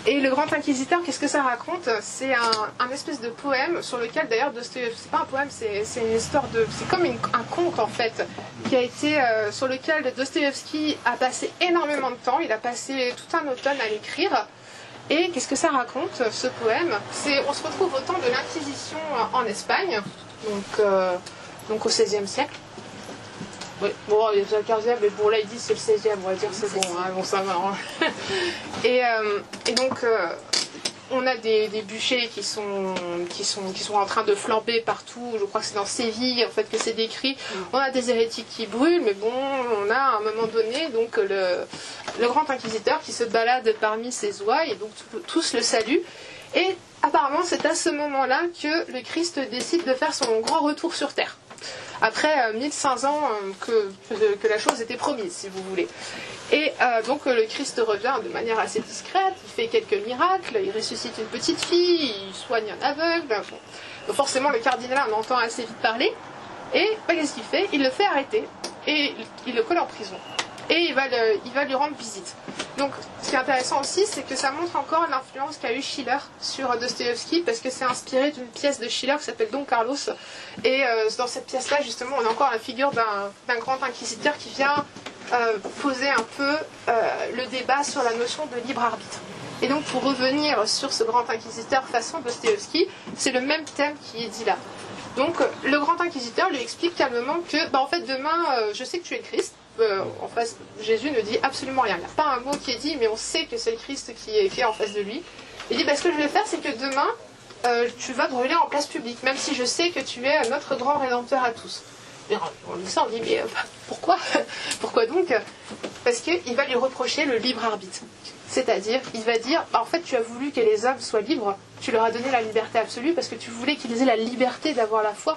Et le Grand Inquisiteur, qu'est-ce que ça raconte? C'est un espèce de poème sur lequel, d'ailleurs, c'est pas un poème, c'est une histoire de... C'est comme un conte, en fait, qui a été... sur lequel Dostoïevski a passé énormément de temps. Il a passé tout un automne à l'écrire. Et qu'est-ce que ça raconte, ce poème? On se retrouve au temps de l'Inquisition en Espagne, donc au XVIe siècle. Oui, bon, il y a le 15e, mais bon, là, il dit c'est le 16e, on va dire, c'est bon, hein, bon, ça va. Hein. Et donc, on a des bûchers qui sont en train de flamber partout. Je crois que c'est dans Séville, en fait, que c'est décrit. On a des hérétiques qui brûlent, mais bon, on a à un moment donné, donc, le Grand Inquisiteur qui se balade parmi ses ouailles, et donc, tous le saluent. Et apparemment, c'est à ce moment-là que le Christ décide de faire son grand retour sur Terre. Après 1500 ans que la chose était promise, si vous voulez. Et donc le Christ revient de manière assez discrète, il fait quelques miracles, il ressuscite une petite fille, il soigne un aveugle. Bon. Donc forcément le cardinal en entend assez vite parler, et qu'est-ce qu'il fait? Il le fait arrêter, et il le colle en prison. Et il va lui rendre visite. Donc, ce qui est intéressant aussi, c'est que ça montre encore l'influence qu'a eu Schiller sur Dostoïevski, parce que c'est inspiré d'une pièce de Schiller qui s'appelle Don Carlos. Et dans cette pièce-là, justement, on a encore la figure d'un grand inquisiteur qui vient poser un peu le débat sur la notion de libre arbitre. Et donc, pour revenir sur ce grand inquisiteur façon Dostoïevski, c'est le même thème qui est dit là. Donc, le grand inquisiteur lui explique calmement que, en fait, demain, je sais que tu es le Christ. En face, Jésus ne dit absolument rien. Il n'y a pas un mot qui est dit, mais on sait que c'est le Christ qui est en face de lui. Il dit, ce que je vais faire, c'est que demain, tu vas brûler en place publique, même si je sais que tu es notre grand rédempteur à tous. Et on dit ça, on dit, mais pourquoi? Pourquoi donc? Parce qu'il va lui reprocher le libre arbitre. C'est-à-dire, il va dire, en fait, tu as voulu que les hommes soient libres, tu leur as donné la liberté absolue parce que tu voulais qu'ils aient la liberté d'avoir la foi.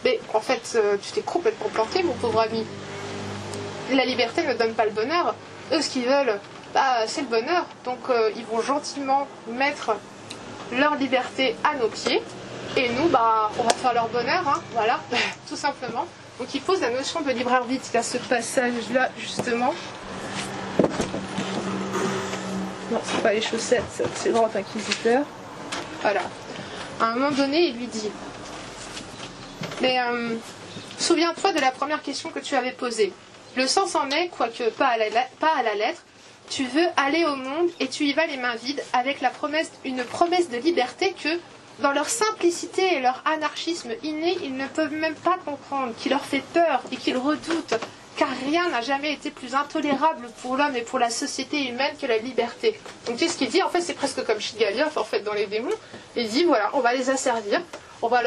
Mais en fait, tu t'es complètement planté, mon pauvre ami. La liberté ne donne pas le bonheur. Eux, ce qu'ils veulent, c'est le bonheur. Donc, ils vont gentiment mettre leur liberté à nos pieds. Et nous, on va faire leur bonheur, hein, voilà, tout simplement. Donc, il pose la notion de libre arbitre. Il y a ce passage-là, justement. Non, c'est pas les chaussettes, c'est le grand inquisiteur. Voilà. À un moment donné, il lui dit, mais souviens-toi de la première question que tu avais posée. Le sens en est, quoique pas à la lettre, tu veux aller au monde et tu y vas les mains vides avec une promesse de liberté que, dans leur simplicité et leur anarchisme inné, ils ne peuvent même pas comprendre, qui leur fait peur et qu'ils redoutent, car rien n'a jamais été plus intolérable pour l'homme et pour la société humaine que la liberté. Donc tu sais ce qu'il dit, en fait c'est presque comme Shigaliov en fait dans les démons, il dit voilà, on va les asservir, on va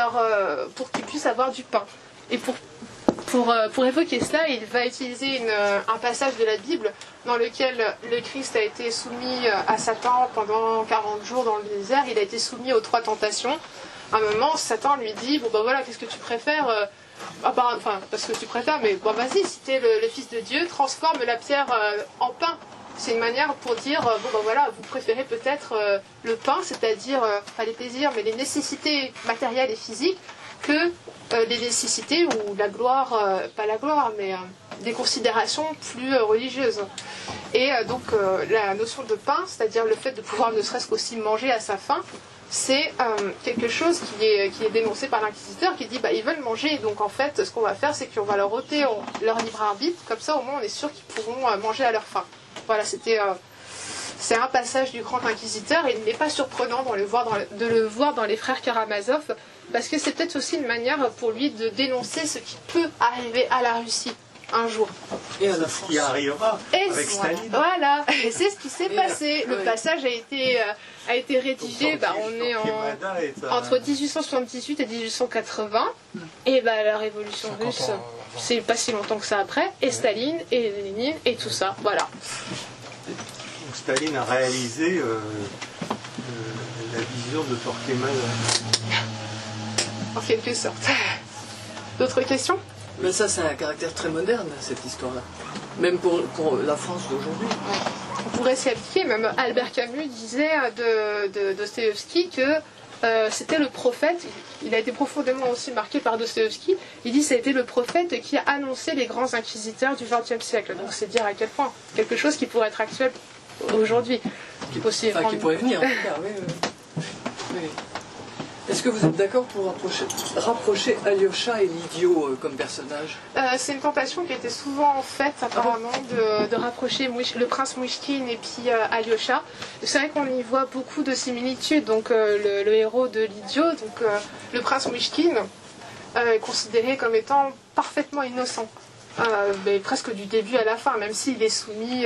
pour qu'ils puissent avoir du pain. Et pour évoquer cela, il va utiliser un passage de la Bible dans lequel le Christ a été soumis à Satan pendant 40 jours dans le désert. Il a été soumis aux 3 tentations. À un moment, Satan lui dit, voilà, qu'est-ce que tu préfères pas ce que tu préfères, mais vas-y, si t'es le Fils de Dieu, transforme la pierre en pain. C'est une manière pour dire, voilà, vous préférez peut-être le pain, c'est-à-dire, pas les plaisirs, mais les nécessités matérielles et physiques, que les nécessités ou la gloire, pas la gloire, mais des considérations plus religieuses. Et donc la notion de pain, c'est-à-dire le fait de pouvoir ne serait-ce qu'aussi manger à sa faim, c'est quelque chose qui est dénoncé par l'inquisiteur qui dit ils veulent manger, donc en fait ce qu'on va faire c'est qu'on va leur ôter leur libre arbitre, comme ça au moins on est sûr qu'ils pourront manger à leur faim. Voilà, c'est un passage du grand inquisiteur et il n'est pas surprenant de le voir dans les frères Karamazov, parce que c'est peut-être aussi une manière pour lui de dénoncer ce qui peut arriver à la Russie un jour. Et à la France. Ce qui arrivera avec Staline. Voilà, et c'est ce qui s'est passé. Le passage a été rédigé, on est entre 1878 et 1880, et la révolution russe, c'est pas si longtemps que ça après, et Staline, et Lénine, et tout ça, voilà. Donc Staline a réalisé la vision de Torquemada. En quelque sorte. D'autres questions ? Mais ça, c'est un caractère très moderne, cette histoire-là. Même pour la France d'aujourd'hui. On pourrait s'y appliquer. Même Albert Camus disait de Dostoïevski que c'était le prophète. Il a été profondément aussi marqué par Dostoïevski. Il dit que ça a été le prophète qui a annoncé les grands inquisiteurs du XXe siècle. Donc c'est dire à quel point quelque chose qui pourrait être actuel aujourd'hui. Qui pourrait venir en tout cas, oui. Oui. Est-ce que vous êtes d'accord pour rapprocher Alyosha et l'idiot comme personnage? C'est une tentation qui a été souvent faite apparemment de rapprocher le prince Mouchkine et puis Alyosha. C'est vrai qu'on y voit beaucoup de similitudes. Donc le héros de l'idiot, donc le prince Mouchkine, est considéré comme étant parfaitement innocent. Mais presque du début à la fin, même s'il est soumis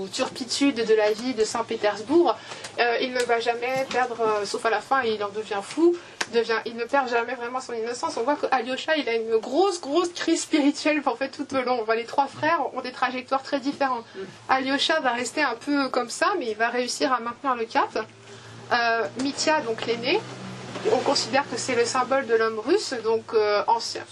aux turpitudes de la vie de Saint-Pétersbourg, il ne va jamais perdre, sauf à la fin, il en devient fou, il ne perd jamais vraiment son innocence. On voit qu'Alyosha, il a une grosse crise spirituelle en fait tout au long. On voit les trois frères ont des trajectoires très différentes. Alyosha va rester un peu comme ça, mais il va réussir à maintenir le cap. Mitya, donc l'aîné, on considère que c'est le symbole de l'homme russe, donc ancien,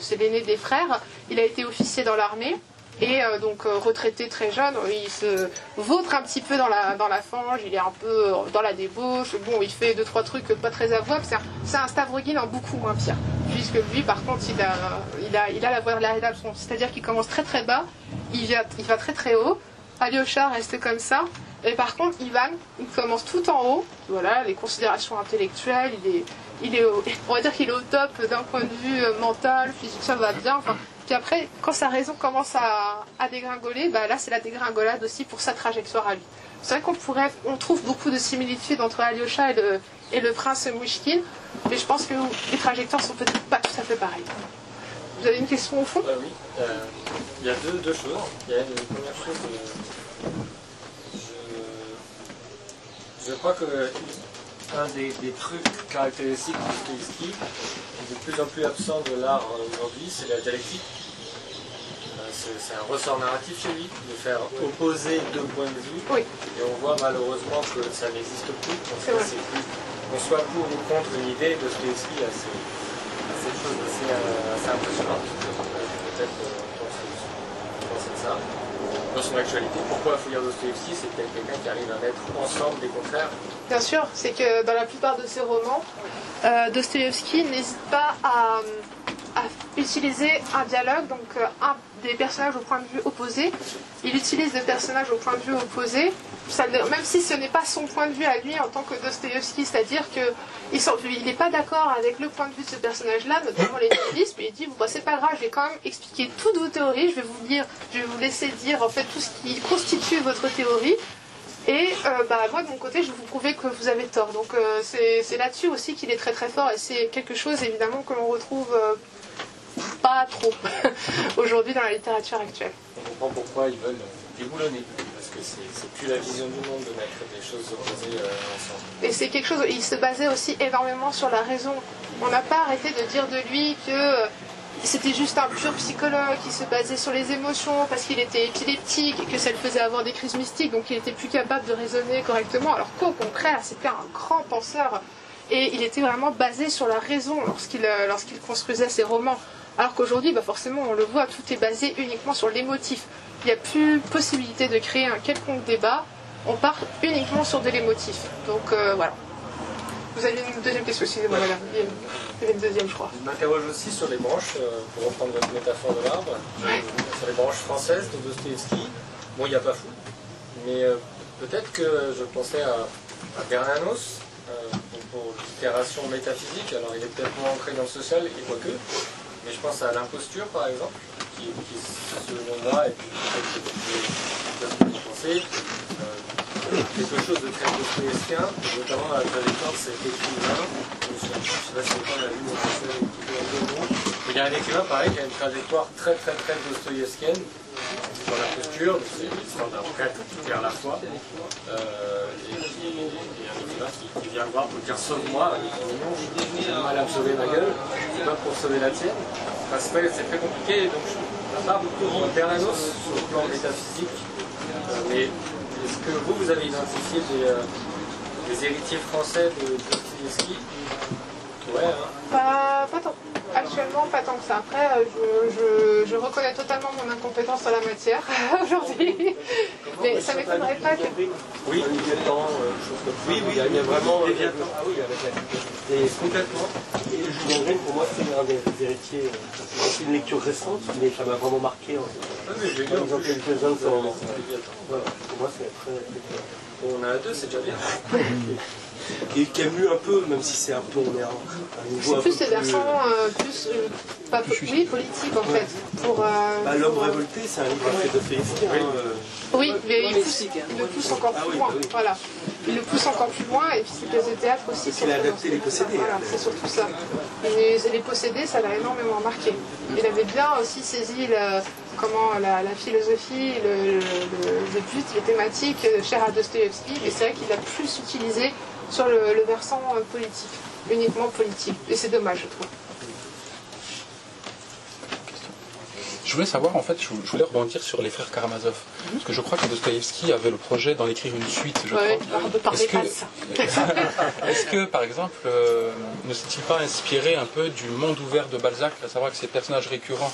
c'est l'aîné des frères. Il a été officier dans l'armée et donc retraité très jeune. Il se vautre un petit peu dans la fange, il est un peu dans la débauche. Bon, il fait 2-3 trucs pas très avouables. C'est un Stavrogin en beaucoup moins pire, puisque lui, par contre, il a la voie de la rédemption. C'est-à-dire qu'il commence très très bas, il va très très haut. Alyosha reste comme ça. Et par contre, Ivan, il commence tout en haut. Voilà, les considérations intellectuelles, on va dire qu'il est au top d'un point de vue mental, physique, ça va bien. Enfin, puis après, quand sa raison commence à dégringoler, bah là, c'est la dégringolade aussi pour sa trajectoire à lui. C'est vrai on trouve beaucoup de similitudes entre Alyosha et le prince Mouchkine, mais je pense que les trajectoires sont peut-être pas tout à fait pareilles. Vous avez une question au fond? Oui, il y a deux choses. Il y a une première chose. Je crois que un des trucs caractéristiques de Dostoïevski, de plus en plus absent de l'art aujourd'hui, c'est la dialectique. C'est un ressort narratif chez lui, de faire opposer deux points de vue. Oui. Et on voit malheureusement que ça n'existe plus. On soit pour ou contre une idée. Dostoïevski a cette chose assez impressionnante. Peut-être penser de ça. Dans son actualité, pourquoi il faut lire Dostoïevski? C'est peut-être quelqu'un qui arrive à mettre ensemble des contraires. Bien sûr, c'est que dans la plupart de ses romans, Dostoïevski n'hésite pas à utiliser un dialogue, donc des personnages au point de vue opposé. Il utilise des personnages au point de vue opposé, même si ce n'est pas son point de vue à lui en tant que Dostoïevski, c'est-à-dire qu'il n'est pas d'accord avec le point de vue de ce personnage-là, notamment les nihilistes, mais il dit bon, c'est pas grave, je vais quand même expliquer toutes vos théories, je vais vous laisser dire en fait tout ce qui constitue votre théorie. Et moi de mon côté je vais vous prouver que vous avez tort. Donc c'est là-dessus aussi qu'il est très très fort, et c'est quelque chose évidemment que l'on retrouve pas trop aujourd'hui dans la littérature actuelle. On comprend pourquoi ils veulent déboulonner, parce que c'est plus la vision du monde de mettre des choses opposées ensemble. Et c'est quelque chose, il se basait aussi énormément sur la raison. On n'a pas arrêté de dire de lui que c'était juste un pur psychologue qui se basait sur les émotions parce qu'il était épileptique et que ça le faisait avoir des crises mystiques, donc il était plus capable de raisonner correctement, alors qu'au contraire, c'était un grand penseur et il était vraiment basé sur la raison lorsqu'il construisait ses romans. Alors qu'aujourd'hui, forcément, on le voit, tout est basé uniquement sur l'émotif. Il n'y a plus possibilité de créer un quelconque débat, on part uniquement sur de l'émotif. Donc voilà. Vous avez une deuxième question, excusez-moi, madame. Il y avait une deuxième, je crois. Je m'interroge aussi sur les branches, pour reprendre votre métaphore de l'arbre, sur les branches françaises de Dostoïevski. Bon, il n'y a pas fou, mais peut-être que je pensais à Bernanos, pour l'itération métaphysique. Alors, il est peut-être moins ancré dans le social, et quoique, mais je pense à l'imposture, par exemple, qui selon moi, et puis peut-être que vous pensez, quelque chose de très dostoïevskien, notamment dans la trajectoire de cet écrivain. Je ne sais pas si on a vu mon français qui fait un peu long. Mais il y a un écrivain pareil qui a une trajectoire très dostoïevskienne dans la posture, c'est l'histoire d'un prêtre qui perd la foi, et un écrivain qui vient le voir pour dire sauve-moi, et il dit non, j'ai mal à me sauver ma gueule, c'est pas pour sauver la tienne. Enfin, c'est très compliqué, donc je parle beaucoup de Bernanos sur le plan métaphysique, mais est-ce que vous avez identifié des héritiers français de Dostoïevski? Ouais, hein. Pas tant. Actuellement, pas tant que ça. Après, je reconnais totalement mon incompétence en la matière aujourd'hui. Mais ça ne m'étonnerait pas que... Oui, il y a le temps, choses comme ça. Oui, il y a vraiment... Ah oui, avec la... Et complètement. Et Julien Green, pour moi, c'est un des héritiers. C'est une lecture récente, mais ça m'a vraiment marqué. Par exemple, quelques-uns de son... Voilà, pour moi, c'est très... On a deux, c'est déjà bien. Et Camus un peu, même si c'est un peu, on est à un niveau un peu plus des versants oui, politique en fait. Pour, L'homme révolté, c'est un livre de Dostoïevski. Oui, mais il le pousse encore plus loin. Voilà. Il le pousse encore plus loin, et puis ses pièces de théâtre aussi. Il a adapté Les Possédés. Voilà, c'est surtout ça. Et les Possédés, ça l'a énormément marqué. Il avait bien aussi saisi comment la philosophie, le but, les thématiques chères à Dostoïevski, mais c'est vrai qu'il a plus utilisé sur le versant politique, uniquement politique. Et c'est dommage, je trouve. Je voulais savoir, en fait, je voulais rebondir sur les frères Karamazov. Parce que je crois que Dostoïevski avait le projet d'en écrire une suite, je crois. Est-ce que, par exemple, ne s'est-il pas inspiré un peu du monde ouvert de Balzac, à savoir que ces personnages récurrents,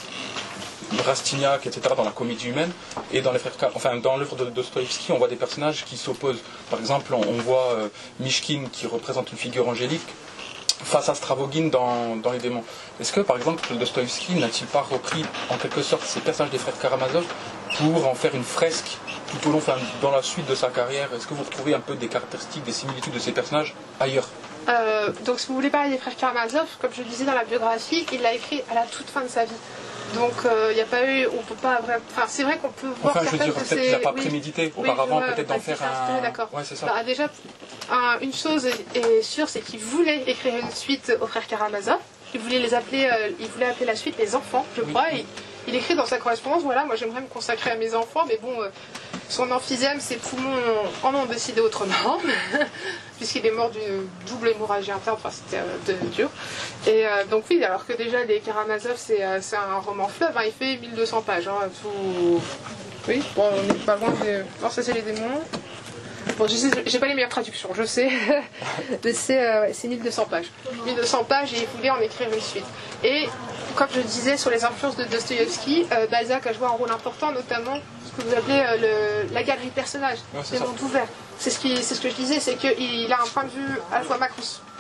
Rastignac, etc., dans la comédie humaine, et dans les frères dans l'œuvre de Dostoïevski, on voit des personnages qui s'opposent. Par exemple, on voit Mishkin qui représente une figure angélique, face à Stravogin dans Les Démons. Est-ce que, par exemple, Dostoïevski n'a-t-il pas repris, en quelque sorte, ces personnages des frères Karamazov pour en faire une fresque tout au long, dans la suite de sa carrière? Est-ce que vous retrouvez un peu des caractéristiques, des similitudes de ces personnages ailleurs? Donc, si vous voulez parler des frères Karamazov, comme je le disais dans la biographie, il l'a écrit à la toute fin de sa vie. Donc, il n'y a pas eu, on peut pas vraiment... Enfin, c'est vrai qu'on peut voir je veux dire, peut-être qu'il n'a pas prémédité auparavant, peut-être d'en faire un... D'accord. Ouais, c'est ça. Bah, déjà, une chose est sûre, c'est qu'il voulait écrire une suite aux frères Karamazov. Il voulait appeler la suite Les Enfants, je crois. Il écrit dans sa correspondance, voilà, moi j'aimerais me consacrer à mes enfants, mais bon, son emphysème, ses poumons en ont décidé autrement, puisqu'il est mort d'une double hémorragie interne, enfin c'était dur. Et donc oui, alors que déjà les Karamazov, c'est un roman fleuve, hein, il fait 1200 pages. Hein, tout... Oui, bon, on n'est pas loin de... Alors ça c'est Les Démons. Bon, j'ai pas les meilleures traductions, je sais, mais c'est 1200 pages. 1200 pages et il voulait en écrire une suite. Et comme je disais sur les influences de Dostoïevski, Balzac a joué un rôle important, notamment ce que vous appelez la galerie de personnages, les mondes ouverts. C'est ce que je disais, c'est qu'il a un point de vue à la fois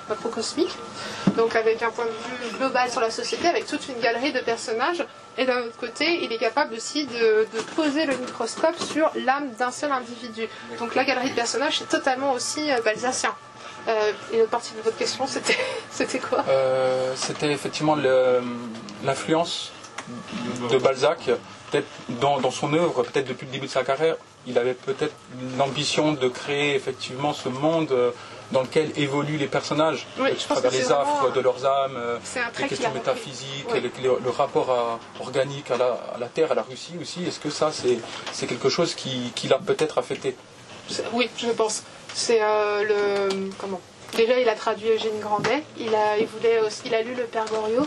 macrocosmique, donc avec un point de vue global sur la société, avec toute une galerie de personnages, et d'un autre côté, il est capable aussi de poser le microscope sur l'âme d'un seul individu. Donc la galerie de personnages, c'est totalement aussi balzacien. Et l'autre partie de votre question, c'était quoi? C'était effectivement l'influence de Balzac, peut-être dans son œuvre, peut-être depuis le début de sa carrière, il avait peut-être l'ambition de créer effectivement ce monde dans lequel évoluent les personnages, oui, à travers les affres de leurs âmes, les questions métaphysiques, oui. le rapport organique à la Terre, à la Russie aussi. Est-ce que ça, c'est quelque chose qui l'a peut-être affecté? Oui, je pense. C'est comment? Déjà, il a traduit Eugène Grandet. Il a lu le Père Goriot.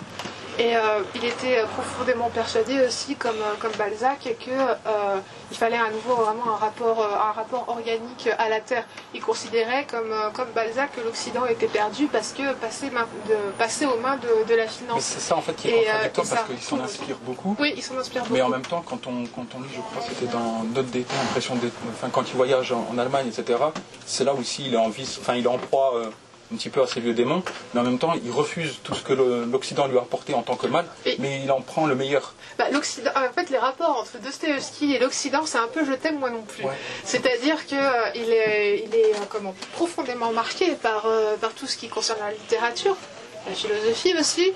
Et il était profondément persuadé aussi, comme Balzac, qu'il fallait à nouveau vraiment un rapport organique à la Terre. Il considérait, comme Balzac, que l'Occident était perdu parce que passé aux mains de la finance. Mais c'est ça en fait qui est contradictoire parce qu'il s'en inspire beaucoup. Oui, il s'en inspire beaucoup. Mais en même temps, quand on lit, je crois que c'était dans Notes d'été, Impression d'été, quand il voyage en Allemagne, etc., c'est là aussi il est en proie un petit peu à ses vieux démons, mais en même temps il refuse tout ce que l'Occident lui a apporté en tant que mal, mais il en prend le meilleur. L'Occident, en fait, les rapports entre Dostoïevski et l'Occident, c'est un peu je t'aime moi non plus. Ouais. C'est-à-dire qu'il est profondément marqué par tout ce qui concerne la littérature, la philosophie aussi,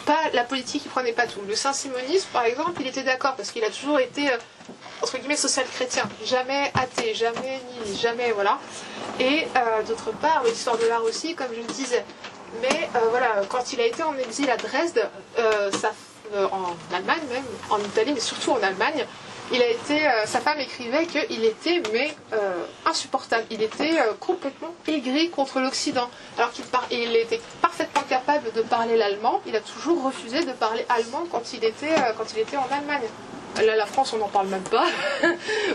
pas la politique, il prenait pas tout. Le saint-simonisme, par exemple, il était d'accord parce qu'il a toujours été entre guillemets social-chrétien, jamais athée, jamais ni jamais voilà. Et d'autre part, l'histoire de l'art aussi, comme je le disais. Mais voilà, quand il a été en exil à Dresde, en Allemagne même, en Italie, mais surtout en Allemagne, sa femme écrivait qu'il était insupportable. Il était complètement aigri contre l'Occident. Alors qu'il était parfaitement capable de parler l'allemand, il a toujours refusé de parler allemand quand il était en Allemagne. Là, la France, on n'en parle même pas.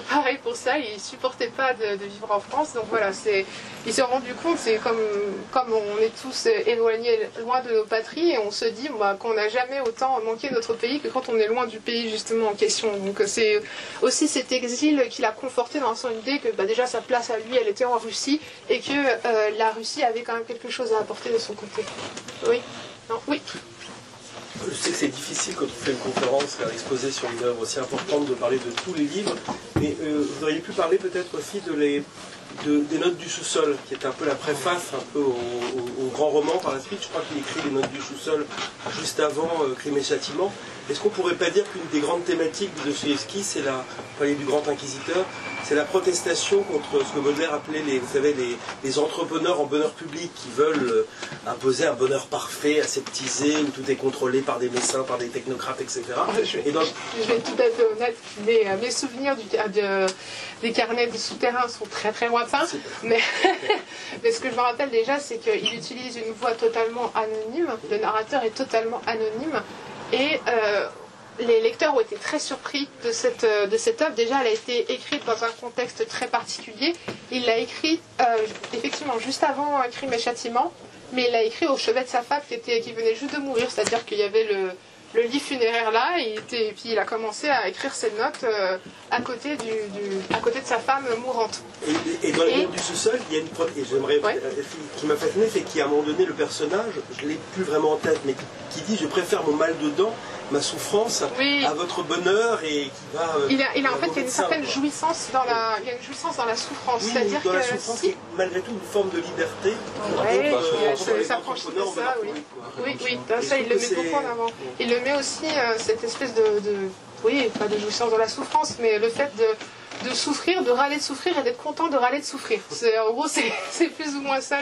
Pareil pour ça, ils ne supportaient pas de vivre en France. Donc voilà, ils se sont rendus compte, c'est comme on est tous éloignés, loin de nos patries, et on se dit qu'on n'a jamais autant manqué notre pays que quand on est loin du pays justement en question. Donc c'est aussi cet exil qui l'a conforté dans son idée que déjà sa place à lui, elle était en Russie, et que la Russie avait quand même quelque chose à apporter de son côté. Oui. Non. Oui. Je sais que c'est difficile quand on fait une conférence, à exposer sur une œuvre aussi importante, de parler de tous les livres, mais vous auriez pu parler peut-être aussi des notes du sous-sol, qui est un peu la préface un peu au grand roman par la suite. Je crois qu'il écrit les notes du sous-sol juste avant Crime et Châtiment. Est-ce qu'on ne pourrait pas dire qu'une des grandes thématiques de Dostoïevski, c'est la, vous parlez du grand inquisiteur, c'est la protestation contre ce que Baudelaire appelait les entrepreneurs en bonheur public qui veulent imposer un bonheur parfait, aseptisé, où tout est contrôlé par des médecins, par des technocrates, etc. Je vais être tout à fait honnête, mes souvenirs des carnets des souterrains sont très très lointains, mais ce que je me rappelle déjà, c'est qu'il utilise une voix totalement anonyme, le narrateur est totalement anonyme, et les lecteurs ont été très surpris de cette œuvre. Déjà, elle a été écrite dans un contexte très particulier. Il l'a écrite effectivement juste avant Crime et Châtiment, mais il l'a écrit au chevet de sa femme qui venait juste de mourir, c'est-à-dire qu'il y avait le lit funéraire là, et puis il a commencé à écrire ses notes à côté de sa femme mourante. Et dans les notes du sous-sol, il y a une qui m'a fasciné, c'est qu'à un moment donné, le personnage, je ne l'ai plus vraiment en tête, mais qui dit « je préfère mon mal de dents, ma souffrance, à votre bonheur » et qui va... il y a une certaine jouissance dans la souffrance. Oui, c'est-à-dire dans la que souffrance, qui est malgré tout une forme de liberté. Ça franchit de ça, oui. Oui, ça il le met beaucoup en avant. Il le met aussi cette espèce oui, pas de jouissance dans la souffrance, mais le fait de souffrir, de râler de souffrir et d'être content de râler de souffrir. En gros, c'est plus ou moins ça.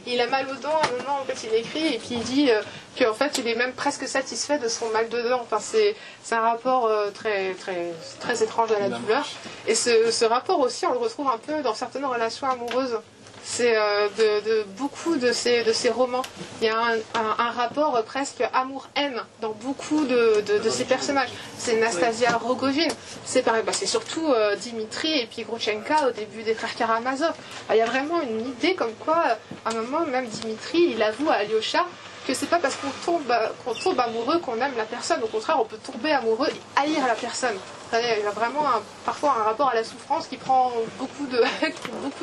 Il a mal aux dents, à un moment, en fait, il écrit et puis il dit qu'en fait, il est même presque satisfait de son mal de dents. Enfin, c'est un rapport très, très, très étrange à la douleur. Et ce rapport aussi, on le retrouve un peu dans certaines relations amoureuses. C'est de beaucoup de ces romans. Il y a un rapport presque amour-haine dans beaucoup de ces personnages. C'est Nastasia Rogovine, c'est pareil, c'est surtout Dimitri et puis Grouchenka au début des frères Karamazov. Il y a vraiment une idée comme quoi, à un moment, même Dimitri, il avoue à Alyosha que c'est pas parce qu'on tombe amoureux qu'on aime la personne. Au contraire, on peut tomber amoureux et haïr la personne. Il y a vraiment parfois un rapport à la souffrance qui prend beaucoup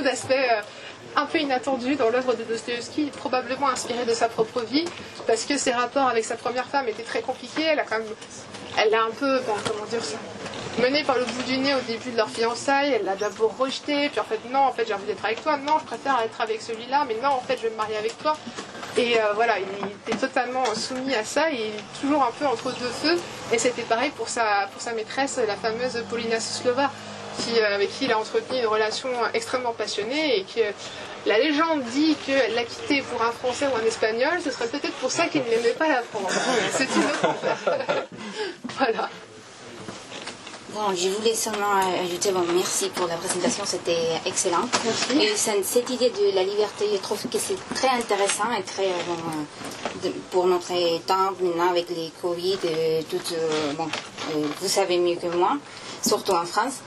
d'aspects un peu inattendu dans l'œuvre de Dostoïevski, probablement inspiré de sa propre vie, parce que ses rapports avec sa première femme étaient très compliqués. Elle l'a un peu, comment dire ça, menée par le bout du nez au début de leur fiançailles. Elle l'a d'abord rejeté, puis en fait non, en fait j'ai envie d'être avec toi, non, je préfère être avec celui-là, mais non, en fait je vais me marier avec toi. Et voilà, il était totalement soumis à ça, il est toujours un peu entre deux feux, et c'était pareil pour sa maîtresse, la fameuse Polina Suslova, avec qui il a entretenu une relation extrêmement passionnée, et que la légende dit qu'elle l'a quitté pour un Français ou un Espagnol. Ce serait peut-être pour ça qu'il n'aimait pas la France. C'est une autre affaire. Voilà. Bon, je voulais seulement ajouter, merci pour la présentation, c'était excellent. Merci. Et cette idée de la liberté, je trouve que c'est très intéressant et très pour notre temps maintenant avec les Covid, vous savez mieux que moi, surtout en France.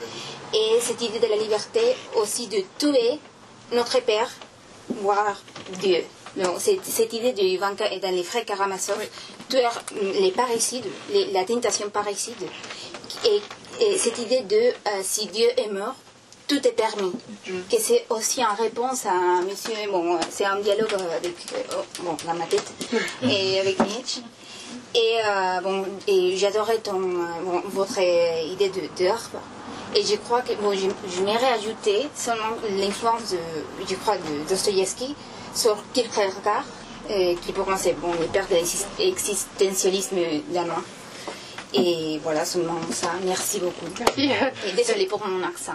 Et cette idée de la liberté aussi de tuer notre père, voire Dieu. Donc, cette idée de Ivanka et dans les frères Karamazov, tuer les parricides, la tentation parricide, et cette idée de si Dieu est mort, tout est permis. Que c'est aussi en réponse à un monsieur, c'est un dialogue avec dans ma tête, et avec Nietzsche. Et j'adorais votre idée de harpe. Et je crois que j'aimerais ajouter seulement l'influence de Dostoïevski sur Kierkegaard, qui pour moi c'est le père de l'existentialisme danois. Et voilà, seulement ça. Merci beaucoup. Merci. Et désolé pour mon accent.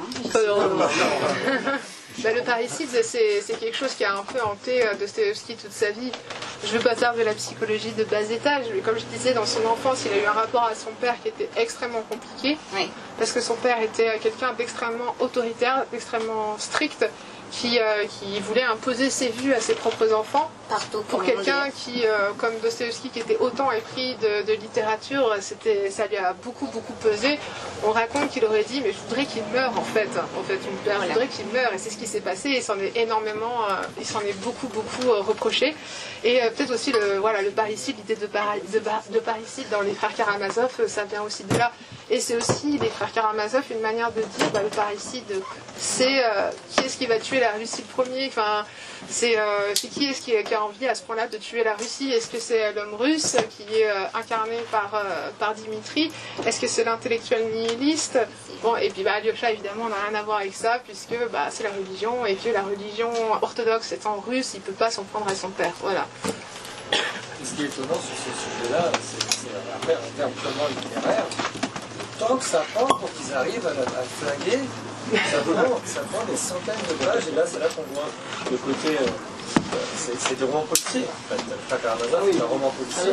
Le parricide, c'est quelque chose qui a un peu hanté Dostoïevski toute sa vie. Je ne veux pas faire de la psychologie de bas étage, mais comme je disais, dans son enfance, il a eu un rapport à son père qui était extrêmement compliqué, parce que son père était quelqu'un d'extrêmement autoritaire, d'extrêmement strict, qui voulait imposer ses vues à ses propres enfants. Partout. Pour quelqu'un qui, comme Dostoïevski, qui était autant épris de littérature, ça lui a beaucoup pesé. On raconte qu'il aurait dit, mais je voudrais qu'il meure en fait mon père, je voudrais qu'il meure, et c'est ce qui s'est passé. Il s'en est énormément, il s'en est beaucoup reproché. Et peut-être aussi le parricide, l'idée de parricide dans les frères Karamazov, ça vient aussi de là. Et c'est aussi, les frères Karamazov, une manière de dire, le parricide, c'est qui est-ce qui va tuer la Russie le premier, enfin, c'est qui est-ce qui a envie à ce point-là de tuer la Russie? Est-ce que c'est l'homme russe qui est incarné par Dimitri? Est-ce que c'est l'intellectuel nihiliste? Bon, et puis Alyosha, évidemment, n'a rien à voir avec ça, puisque c'est la religion, et que la religion orthodoxe étant russe, il ne peut pas s'en prendre à son père. Voilà. Ce qui est étonnant sur ce sujet-là, c'est après en termes purement littéraires, le temps que ça prend pour qu'ils arrivent à flinguer, ça prend des centaines de pages, et là c'est là qu'on voit le côté. C'est des romans policiers, en fait. Pas Karamazov, c'est un roman policier.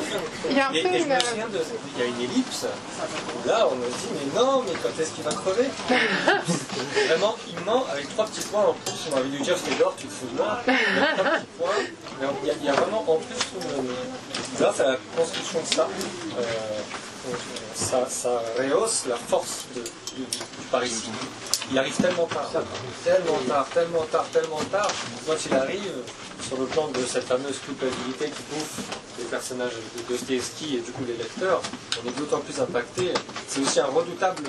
Il y a un peu je me souviens il y a une ellipse, où là on me dit, mais non, mais quand est-ce qu'il va crever? Vraiment, il ment avec 3 petits points en plus. On a envie de lui dire, c'est d'or, tu te fous de moi. Il y a 3 petits points, mais il y a vraiment en plus, grâce à la construction de ça, ça rehausse la force du parricide. Il arrive tellement tard, quand il arrive sur le plan de cette fameuse culpabilité qui bouffe les personnages de Dostoïevski et du coup les lecteurs, on est d'autant plus impacté. C'est aussi un redoutable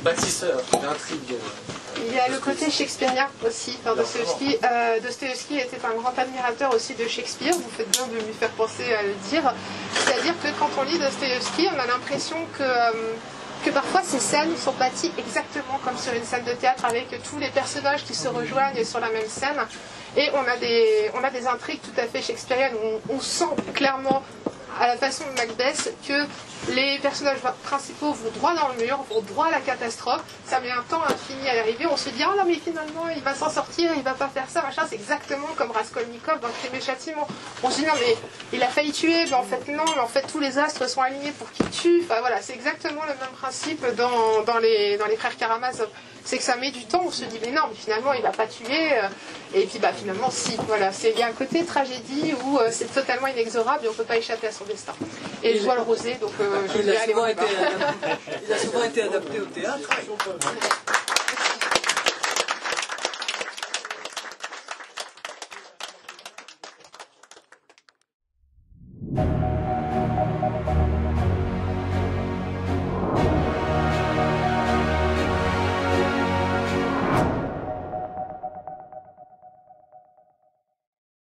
bâtisseur d'intrigue. Il y a le côté shakespearien aussi dans Dostoïevski. Dostoïevski était un grand admirateur aussi de Shakespeare, vous faites bien de lui faire penser à le dire. C'est-à-dire que quand on lit Dostoïevski, on a l'impression que parfois ces scènes sont bâties exactement comme sur une scène de théâtre, avec tous les personnages qui se rejoignent sur la même scène. Et on a des intrigues tout à fait shakespeariennes où on sent clairement, à la façon de Macbeth, que les personnages principaux vont droit dans le mur, vont droit à la catastrophe. Ça met un temps infini à y arriver. On se dit, oh non, mais finalement, il va s'en sortir, il va pas faire ça, machin. C'est exactement comme Raskolnikov dans Crime et Châtiment. On se dit, non, mais il a failli tuer, mais en fait, non, mais en fait, tous les astres sont alignés pour qu'il tue. Enfin, voilà, c'est exactement le même principe dans les frères Karamazov. C'est que ça met du temps, on se dit, mais non, mais finalement, il va pas tuer. Et puis, finalement, si. Voilà, il y a un côté tragédie où c'est totalement inexorable et on peut pas échapper à son destin. Et je vois le rosé, donc il a souvent été adapté au théâtre.